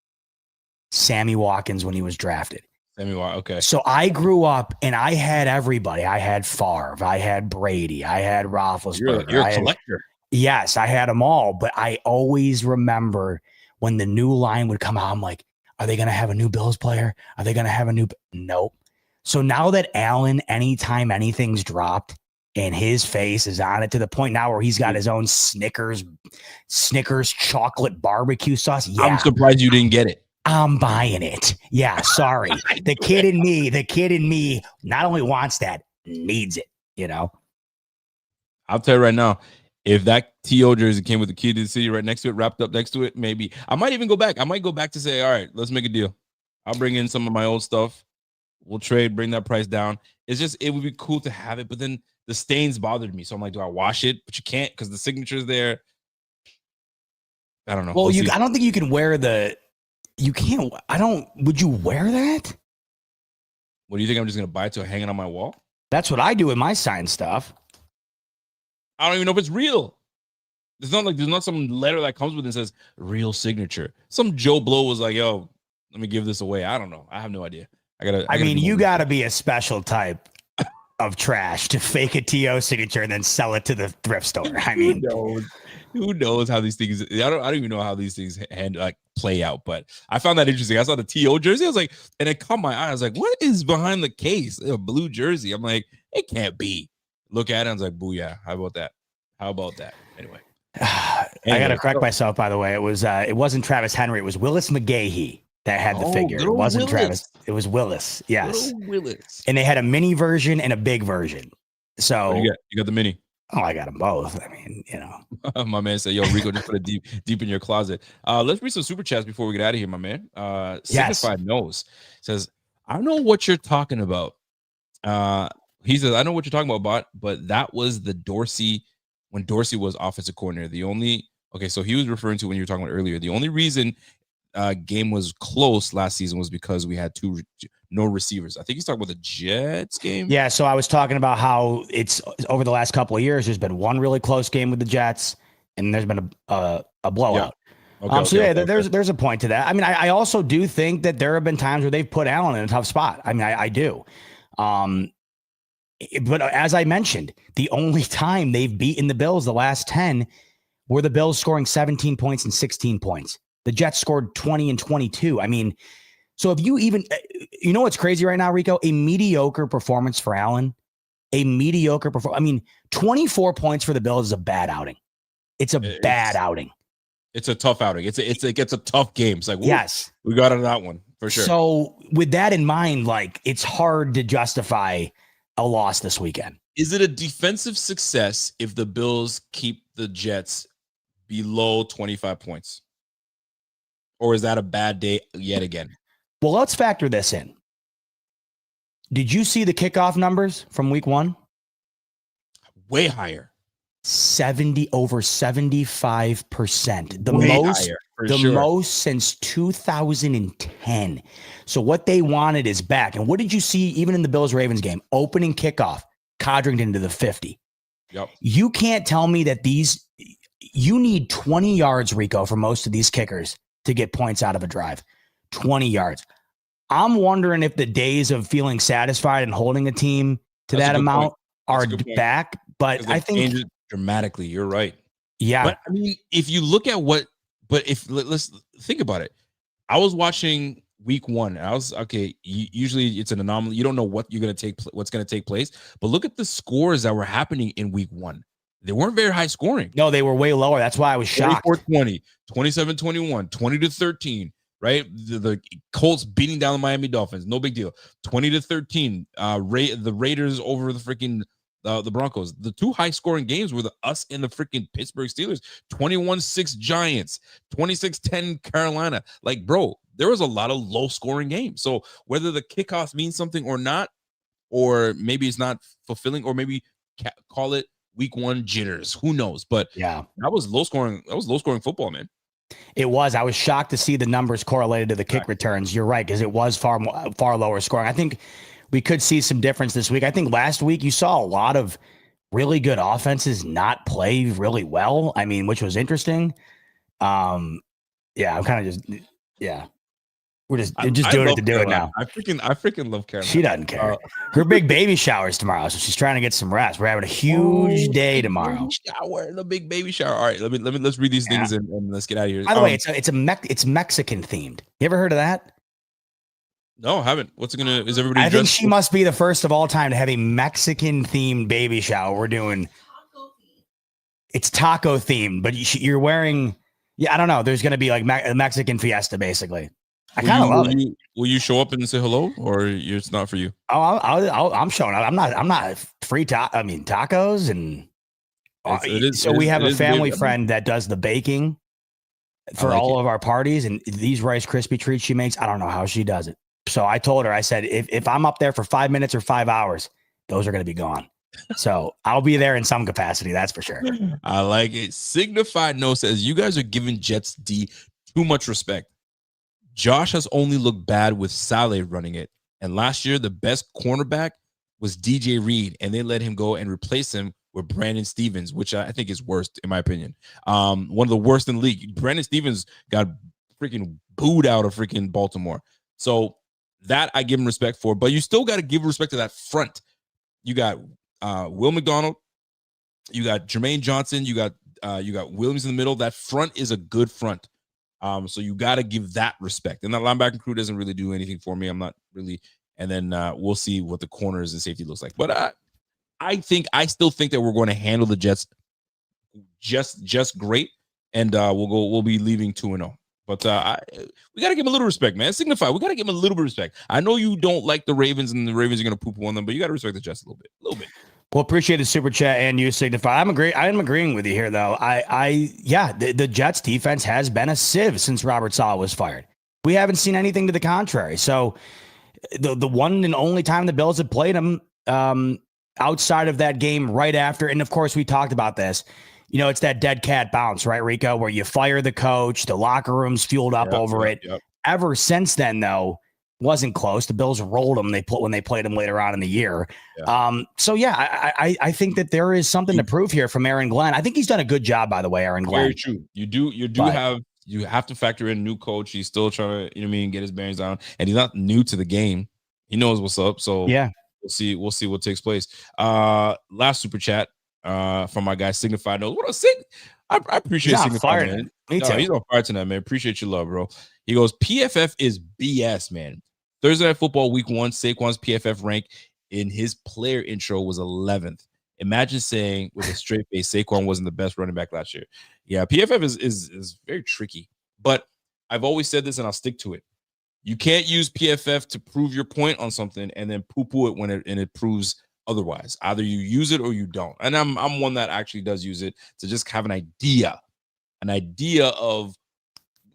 Sammy Watkins when he was drafted. Okay. So I grew up and I had everybody. I had Favre. I had Brady. I had Roethlisberger. You're a collector. Yes, I had them all. But I always remember when the new line would come out, I'm like, are they going to have a new Bills player? Are they going to have a new? Nope. So now that Allen, anytime anything's dropped and his face is on it to the point now where he's got his own Snickers chocolate barbecue sauce. Yeah. I'm surprised you didn't get it. I'm buying it. Yeah, sorry. The kid in me not only wants that, needs it, you know? I'll tell you right now, if that TO jersey came with the key to the city right next to it, wrapped up next to it, maybe. I might even go back. I might go back to say, all right, let's make a deal. I'll bring in some of my old stuff. We'll trade, bring that price down. It's just, it would be cool to have it, but then the stains bothered me. So I'm like, do I wash it? But you can't because the signature's there. I don't know. Well, I don't think you can wear you can't. Would you wear that? What do you think? I'm just going to buy it to hang it on my wall? That's what I do with my signed stuff. I don't even know if it's real. There's not some letter that comes with it and says real signature. Some Joe Blow was like, yo, let me give this away. I don't know. I have no idea. You got to be a special type of trash to fake a TO signature and then sell it to the thrift store. I mean, who knows how these things? I don't even know how these things play out. But I found that interesting. I saw the TO jersey. I was like, and it caught my eye. I was like, what is behind the case? A blue jersey. I'm like, it can't be. Look at it. I was like, booyah. How about that? Anyway. I got to correct myself, by the way. It wasn't Travis Henry. It was Willis McGahee that had the figure. It wasn't Travis. It was Willis. Yes. Willis. And they had a mini version and a big version. So you got the mini. Oh, I got them both. I mean, you know. My man said, yo, Rico, just put it deep in your closet. Let's read some super chats before we get out of here, my man. Signified knows. Says, I know what you're talking about. He says, I know what you're talking about, Bot, but that was the Dorsey, when Dorsey was offensive coordinator. So he was referring to when you were talking about earlier. The only reason game was close last season was because we had no receivers. I think he's talking about the Jets game. Yeah, so I was talking about how it's over the last couple of years, there's been one really close game with the Jets, and there's been a blowout. Yeah. There's a point to that. I mean, I also do think that there have been times where they've put Allen in a tough spot. I mean, I do. But as I mentioned, the only time they've beaten the Bills the last 10 were the Bills scoring 17 points and 16 points. The Jets scored 20 and 22. I mean, so if you even, you know what's crazy right now, Rico? A mediocre performance for Allen. I mean, 24 points for the Bills is a bad outing. It's a bad outing. It's a tough outing. It's a tough game. It's like, yes, we got on that one for sure. So with that in mind, like, it's hard to justify a loss this weekend. Is it a defensive success if the Bills keep the Jets below 25 points? Or is that a bad day yet again? Well, let's factor this in. Did you see the kickoff numbers from week 1? Way higher. Over 75%. The most since 2010. So what they wanted is back. And what did you see even in the Bills-Ravens game? Opening kickoff, Codrington to the 50. Yep. You can't tell me that you need 20 yards, Rico, for most of these kickers to get points out of a drive. 20 yards. I'm wondering if the days of feeling satisfied and holding a team to that amount are back. But I think it dramatically. You're right. Yeah. But I mean, if you look at let's think about it. I was watching week 1. And I was usually it's an anomaly. You don't know what's going to take place. But look at the scores that were happening in week 1. They weren't very high scoring. No, they were way lower. That's why I was shocked. 24-20, 27-21, 20-13, right? The Colts beating down the Miami Dolphins. No big deal. 20-13. The Raiders over the freaking the Broncos. The two high-scoring games were us and the freaking Pittsburgh Steelers. 21-6 Giants, 26-10 Carolina. Like, bro, there was a lot of low-scoring games. So whether the kickoffs mean something or not, or maybe it's not fulfilling, or maybe call it week one jitters. Who knows? But yeah, that was low-scoring. That was low-scoring football, man. It was. I was shocked to see the numbers correlated to the kick returns. You're right, because it was far lower scoring. I think we could see some difference this week. I think last week you saw a lot of really good offenses not play really well. I mean, which was interesting. Yeah, I'm kind of we're just doing it to do it now. I freaking love Carolina. She doesn't care. Her big baby shower's tomorrow, so she's trying to get some rest. We're having a huge day tomorrow. The big baby shower. All right, let's read these things and let's get out of here. By the way, it's Mexican themed. You ever heard of that? No, I haven't. What's it gonna? Is everybody? I think she must be the first of all time to have a Mexican themed baby shower. We're doing. It's taco themed, but you're wearing. Yeah, I don't know. There's gonna be like a Mexican fiesta, basically. I kind of love it. Will you show up and say hello, or it's not for you? Oh, I'm showing up. I'm not free. Tacos and. So we have a family friend that does the baking for all of our parties, and these Rice Krispie treats she makes. I don't know how she does it. So I told her, I said, if I'm up there for 5 minutes or 5 hours, those are going to be gone. So I'll be there in some capacity. That's for sure. I like it. Signified No says, you guys are giving Jets D too much respect. Josh has only looked bad with Saleh running it. And last year, the best cornerback was DJ Reed, and they let him go and replace him with Brandon Stevens, which I think is worst, in my opinion. One of the worst in the league. Brandon Stevens got freaking booed out of freaking Baltimore. So that I give him respect for, but you still got to give respect to that front. You got Will McDonald, you got Jermaine Johnson, you got Williams in the middle. That front is a good front. So you got to give that respect. And that linebacker crew doesn't really do anything for me. I'm not really. And then we'll see what the corners and safety looks like. But I still think that we're going to handle the Jets just great, and we'll be leaving 2-0. But we got to give him a little respect, man. Signify, we got to give him a little bit of respect. I know you don't like the Ravens, and the Ravens are going to poo-poo on them, but you got to respect the Jets a little bit. Well, appreciate the super chat and you, Signify. I'm agreeing with you here, though. The Jets defense has been a sieve since Robert Saleh was fired. We haven't seen anything to the contrary. So the one and only time the Bills had played them outside of that game right after, and of course we talked about this. You know, it's that dead cat bounce, right, Rico, where you fire the coach, the locker room's fueled up over it. Yep. Ever since then, though, wasn't close. The Bills rolled them when they played them later on in the year. Yeah. I think that there is something to prove here from Aaron Glenn. I think he's done a good job, by the way, Aaron Glenn. Very true. You have to factor in new coach. He's still trying to, get his bearings down, and he's not new to the game. He knows what's up. So yeah, we'll see what takes place. Last super chat. From my guy Signified Knows. What a Sig. I appreciate Signified, man. Me too. He's on fire tonight, man. Appreciate your love, bro. He goes, PFF is BS, man. Thursday Night Football week 1, Saquon's PFF rank in his player intro was 11th. Imagine saying with a straight face Saquon wasn't the best running back last year. Yeah, PFF is very tricky. But I've always said this, and I'll stick to it. You can't use PFF to prove your point on something and then poo-poo it when it proves otherwise. Either you use it or you don't. And I'm one that actually does use it to just have an idea of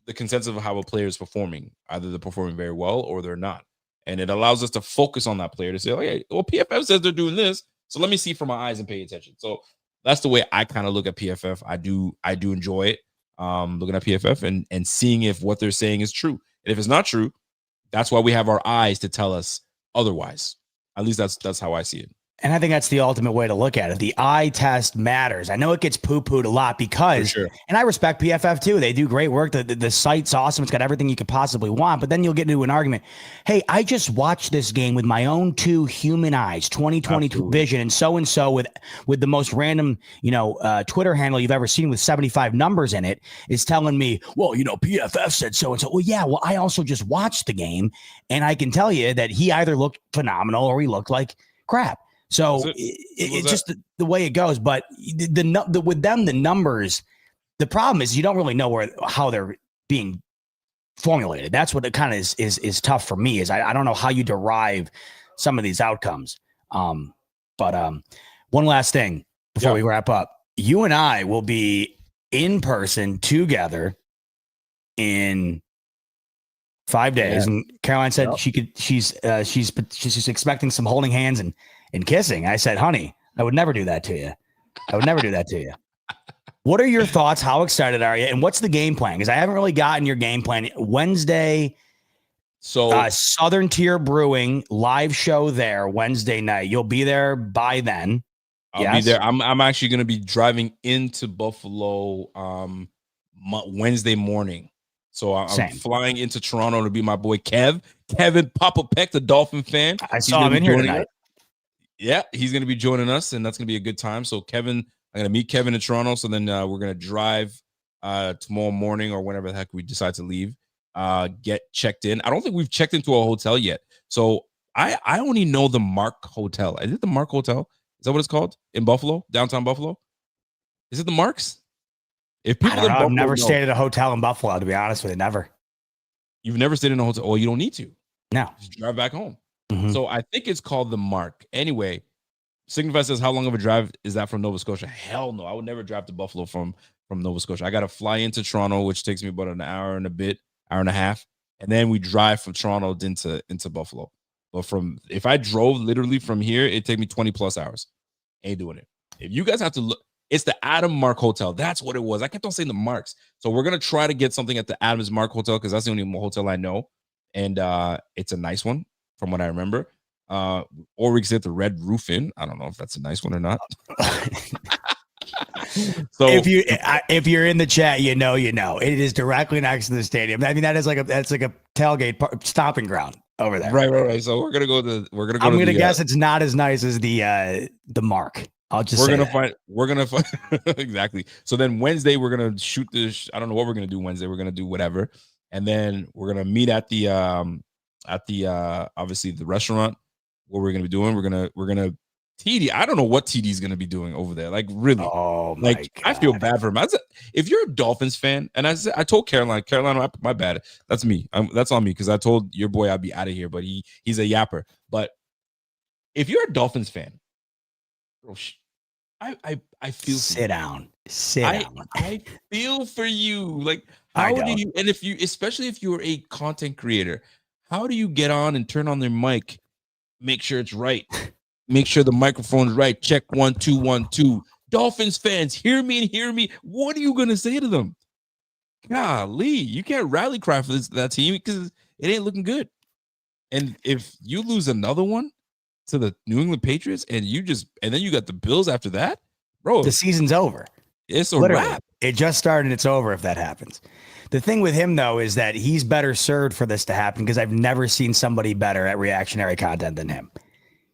the consensus of how a player is performing. Either they're performing very well or they're not. And it allows us to focus on that player to say, okay, well, PFF says they're doing this, so let me see from my eyes and pay attention. So that's the way I kind of look at PFF. I do enjoy it. Looking at PFF and seeing if what they're saying is true. And if it's not true, that's why we have our eyes to tell us otherwise. At least that's how I see it. And I think that's the ultimate way to look at it. The eye test matters. I know it gets poo-pooed a lot because, and I respect PFF too. They do great work. The site's awesome. It's got everything you could possibly want. But then you'll get into an argument. Hey, I just watched this game with my own 2 human eyes, 20/20 vision, and so with the most random, Twitter handle you've ever seen with 75 numbers in it is telling me, well, PFF said so and so. Well, yeah. Well, I also just watched the game, and I can tell you that he either looked phenomenal or he looked like crap. So it's just the way it goes. But with them, the numbers, the problem is you don't really know how they're being formulated. That's what it kind of is tough for me is I don't know how you derive some of these outcomes. But One last thing before Yeah. we wrap up. You and I will be in person together in 5 days. Yeah. And Caroline said Yep. she's expecting some holding hands and kissing. I said, honey, I would never do that to you. I would never do that to you. What are your thoughts? How excited are you? And what's the game plan? Because I haven't really gotten your game plan. Wednesday, So Southern Tier Brewing live show there Wednesday night. You'll be there by then. I'll be there. I'm actually going to be driving into Buffalo Wednesday morning. So I'm flying into Toronto to be my boy Kevin Papa Peck, the Dolphin fan. I saw him in here tonight. Yeah, he's going to be joining us, and that's going to be a good time. So I'm going to meet Kevin in Toronto. So then we're going to drive tomorrow morning or whenever the heck we decide to leave, get checked in. I don't think we've checked into a hotel yet. So I only know the Mark Hotel. Is it the Mark Hotel? Is that what it's called in Buffalo, downtown Buffalo? Is it the Marks? If people I don't know. I've never stayed at a hotel in Buffalo, to be honest with you. Never. You've never stayed in a hotel? Well, you don't need to. No. Just drive back home. Mm-hmm. So I think it's called the Mark. Anyway, Signify says, how long of a drive is that from Nova Scotia? Hell no. I would never drive to Buffalo from Nova Scotia. I got to fly into Toronto, which takes me about an hour and a bit, hour and a half. And then we drive from Toronto into Buffalo. But if I drove literally from here, it'd take me 20 plus hours. Ain't doing it. If you guys have to look, it's the Adam Mark Hotel. That's what it was. I kept on saying the Marks. So we're going to try to get something at the Adams Mark Hotel because that's the only hotel I know. And it's a nice one from what I remember. Or we can get the Red Roof Inn. I don't know if that's a nice one or not. So if you're in the chat, you know. It is directly next to the stadium. I mean, that's like a tailgate stomping ground over there. Right. So we're gonna go. I'm gonna guess it's not as nice as the Mark. I'll just. We're gonna find exactly. So then Wednesday we're gonna shoot this. I don't know what we're gonna do Wednesday. We're gonna do whatever, and then we're gonna meet at the obviously the restaurant. What we're gonna be doing? We're gonna TD. I don't know what TD is gonna be doing over there. Like really. Oh my God. I feel bad for him. If you're a Dolphins fan, and I told Caroline, my bad. That's me. That's on me because I told your boy I'd be out of here, but he's a yapper. But if you're a Dolphins fan, bro, I feel sit down. I feel for you. Like how do you? And especially if you're a content creator, how do you get on and turn on their mic? Make sure it's right. Make sure the microphone's right. Check 1 2 1 2. Dolphins fans, hear me and hear me. What are you gonna say to them? Golly, you can't rally cry for that team because it ain't looking good. And if you lose another one to the New England Patriots, and then you got the Bills after that, bro, the season's over. It's a wrap. It just started and it's over if that happens. The thing with him, though, is that he's better served for this to happen because I've never seen somebody better at reactionary content than him.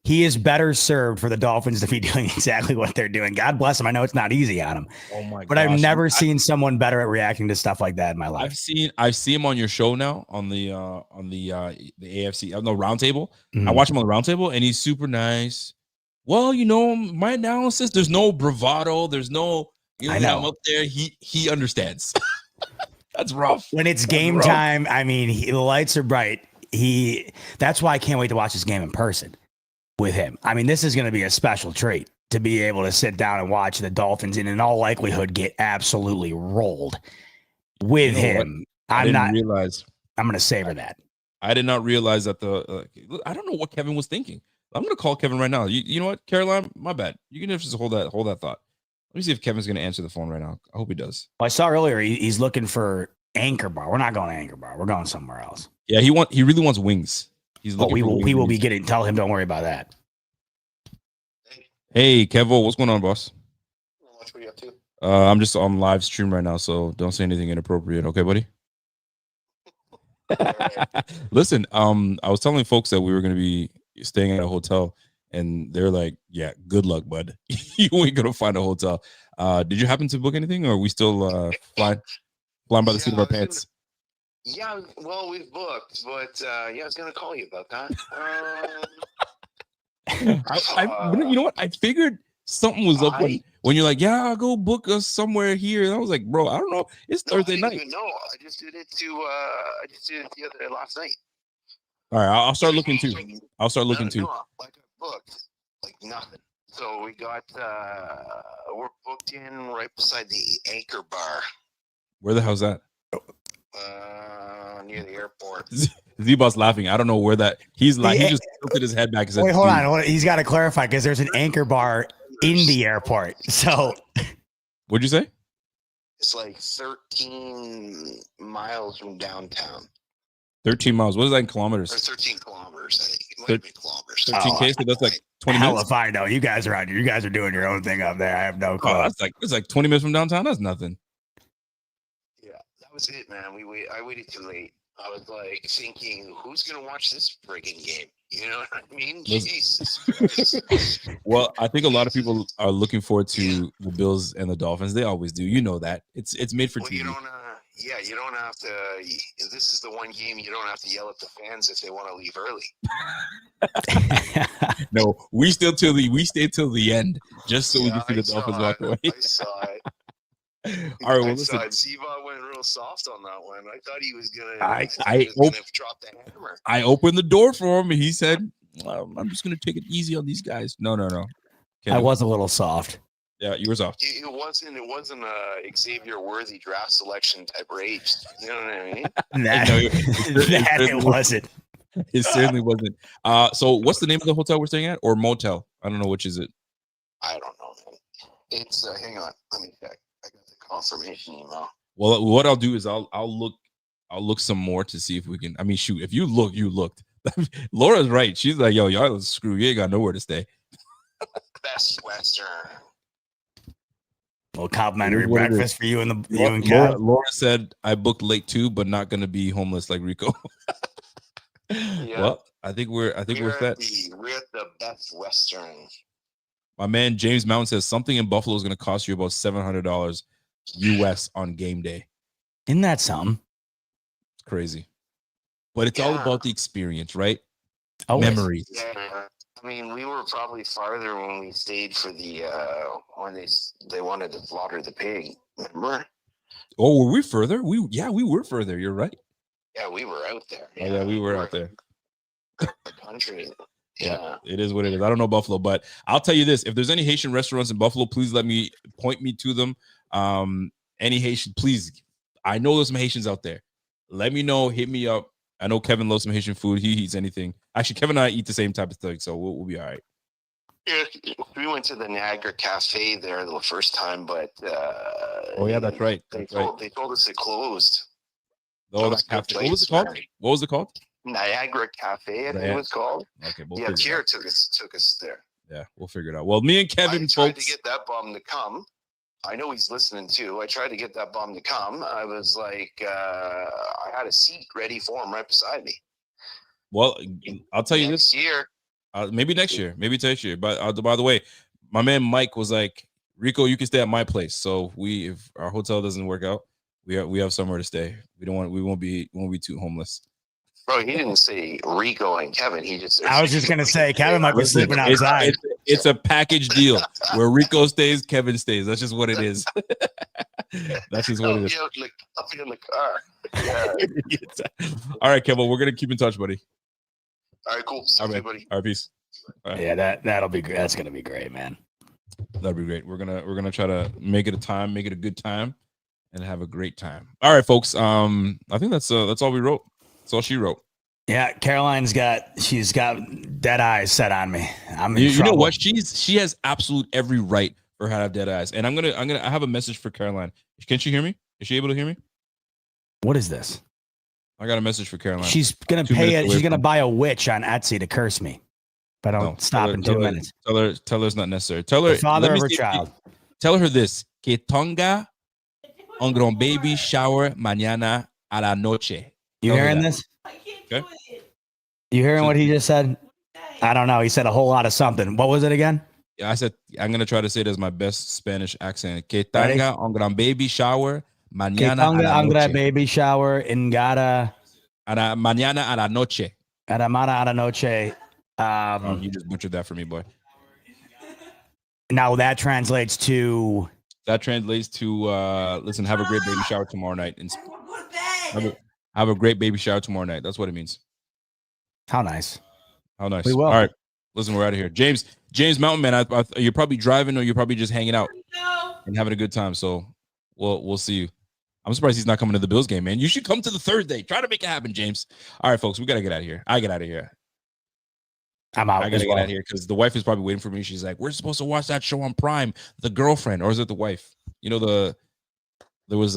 He is better served for the Dolphins to be doing exactly what they're doing. God bless him. I know it's not easy on him. Oh my god! But I've never seen someone better at reacting to stuff like that in my life. I see him on your show now on the AFC roundtable. Mm-hmm. I watch him on the roundtable and he's super nice. Well, my analysis, there's no bravado, there's no I know. I'm up there. He understands. That's rough. When it's game time, I mean, the lights are bright. That's why I can't wait to watch this game in person with him. I mean, this is going to be a special treat to be able to sit down and watch the Dolphins and in all likelihood get absolutely rolled with him. I'm going to savor that. I did not realize that I don't know what Kevin was thinking. I'm going to call Kevin right now. You know what, Caroline, my bad. You can just hold that thought. Let me see if Kevin's going to answer the phone right now. I hope he does. Well, I saw earlier he's looking for Anchor Bar. We're not going to Anchor Bar. We're going somewhere else. Yeah, he really wants wings. He's looking. We will be getting. Tell him, don't worry about that. Hey, Kevo, what's going on, boss? What are you up to? I'm just on live stream right now, so don't say anything inappropriate, okay, buddy? Listen, I was telling folks that we were going to be staying at a hotel, and they're like, "Yeah, good luck, bud. You ain't gonna find a hotel." Did you happen to book anything, or are we still flying by the seat of our pants? Yeah, well, we've booked, but I was gonna call you about that. You know what? I figured something was up when you're like, "Yeah, I'll go book us somewhere here." And I was like, "Bro, I don't know. It's Thursday night." No, I just did it the other last night. All right, I'll start looking too. No, like I booked, like nothing. So we got we're booked in right beside the Anchor Bar, Where the hell's that? near the airport. Z-Bot's laughing. I don't know where that. He's like, he just tilted his head back and said, Wait, hold "Dude." on. He's got to clarify because there's an Anchor Bar in the airport. So What'd you say? It's like 13 miles from downtown. 13 miles. What is that in Or kilometers? 13 kilometers, I think. It might have been kilometers. 13K, so that's like 20 hell minutes. if I know. You guys are out here. You guys are doing your own thing up there. I have no clue. Oh, it's like 20 minutes from downtown. That's nothing. Yeah, that was it, man. I waited too late. I was like thinking, who's gonna watch this friggin' game? You know what I mean? Jesus Christ. Well, I think a lot of people are looking forward to the Bills and the Dolphins. They always do. You know that. It's made for Well, TV. you don't have to. This is the one game you don't have to yell at the fans if they want to leave early. No, we stay till the end just so we can see the Dolphins walk away. I saw it. All right, well, listen. Z-Bot went real soft on that one. I thought he was gonna. Drop the hammer. I opened the door for him, and he said, "I'm just gonna take it easy on these guys." No. I was a little soft. Yeah, you were soft. It wasn't a Xavier Worthy draft selection type rage. You know what I mean? It wasn't. It certainly wasn't. So what's the name of the hotel we're staying at, or motel? I don't know which is it. I don't know, man. It's hang on, let me check. I got the confirmation email. Well, what I'll do is I'll look some more to see if we can. I mean, shoot, if you looked. Laura's right. She's like, yo, y'all screw. You ain't got nowhere to stay. Best Western. A little complimentary breakfast for you and Kev. Laura said I booked late too, but not gonna be homeless like Rico. Yeah. Well, I think we're set. We're at the Best Western. My man James Mountain says something in Buffalo is going to cost you about $700 US on game day. Isn't that something? It's crazy, but it's all about the experience, right? Always. Memories. Yeah. I mean, we were probably farther when we stayed for the when they wanted to slaughter the pig. Remember? Oh, were we further? We were further. You're right. Yeah, we were out there. Oh, yeah, we were out there. The country. Yeah, it is what it is. I don't know Buffalo, but I'll tell you this: if there's any Haitian restaurants in Buffalo, please point me to them. Any Haitian, please. I know there's some Haitians out there. Let me know. Hit me up. I know Kevin loves some Haitian food. He eats anything. Actually, Kevin and I eat the same type of thing, so we'll be all right. Yeah, we went to the Niagara Cafe there the first time, but oh yeah, that's right. They told us it closed. Oh, that cafe. What was it called? What was it called? Niagara Cafe, I think it was called. Okay, Pierre took us there. Yeah, we'll figure it out. Well, me and Kevin, I tried to get that bum to come. I know he's listening too. I tried to get that bum to come. I was like, I had a seat ready for him right beside me. Well, I'll tell you this year. Maybe next year, maybe next year. But by the way, my man Mike was like, Rico, you can stay at my place. So if our hotel doesn't work out, we have somewhere to stay. We won't be too homeless. Bro, he didn't say Rico and Kevin. He just. I was just gonna say Kevin might be sleeping outside. It's a package deal where Rico stays, Kevin stays. That's just what it is. That's just what it is. Up in the car. Yeah. All right, Kevin, we're gonna keep in touch, buddy. All right, cool. All right, buddy. All right, peace. All right. Yeah, that'll be great. That's gonna be great, man. That'll be great. We're gonna try to make it a good time, and have a great time. All right, folks. I think that's all we wrote. That's all she wrote. Yeah, Caroline's got dead eyes set on me. I'm in you trouble. know what? She has absolute every right for her to have dead eyes. And I have a message for Caroline. Can she hear me? Is she able to hear me? What is this? I got a message for Caroline. She's gonna she's gonna buy a witch on Etsy to curse me. But I don't stop in 2 minutes. Tell her it's not necessary. Tell her the father of her child. Tell her this. Que tonga un gran baby shower mañana a la noche. You hearing this? Okay. You hearing what he just said? I don't know. He said a whole lot of something. What was it again? Yeah, I said I'm gonna try to say it as my best Spanish accent. Que tenga un gran baby shower mañana a la noche. Baby shower mañana a la noche. A la noche. You just butchered that for me, boy. Now that translates to. Listen, have a great baby shower tomorrow night. Have a great baby shower tomorrow night. That's what it means. How nice. How nice. We will. All right. Listen, we're out of here. James Mountain Man, you're probably driving or you're probably just hanging out and having a good time. So we'll see you. I'm surprised he's not coming to the Bills game, man. You should come to the Thursday. Try to make it happen, James. All right, folks, we gotta get out of here. I get out of here. I'm out. I gotta get out of here because the wife is probably waiting for me. She's like, "We're supposed to watch that show on Prime, The Girlfriend," or is it the wife? You know, there was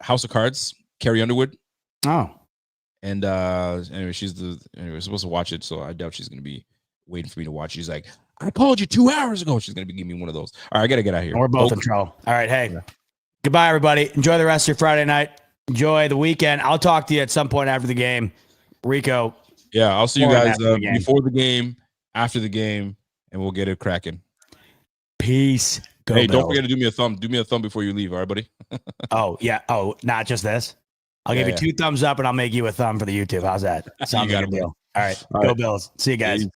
House of Cards, Carrie Underwood. Oh, and anyway, we're supposed to watch it, so I doubt she's gonna be waiting for me to watch. She's like, "I called you 2 hours ago." She's gonna be giving me one of those. All right, I gotta get out of here. we're both in trouble. All right, hey, goodbye, everybody. Enjoy the rest of your Friday night. Enjoy the weekend. I'll talk to you at some point after the game. Rico. Yeah, I'll see you guys before the game, after the game, and we'll get it cracking. Peace. Go Bills. Don't forget to do me a thumb. Do me a thumb before you leave, all right, buddy? Oh, yeah. Oh, not just this. I'll give you 2 thumbs up and I'll make you a thumb for the YouTube. How's that? Sounds like a deal. All right. Go Bills. See you guys. Peace.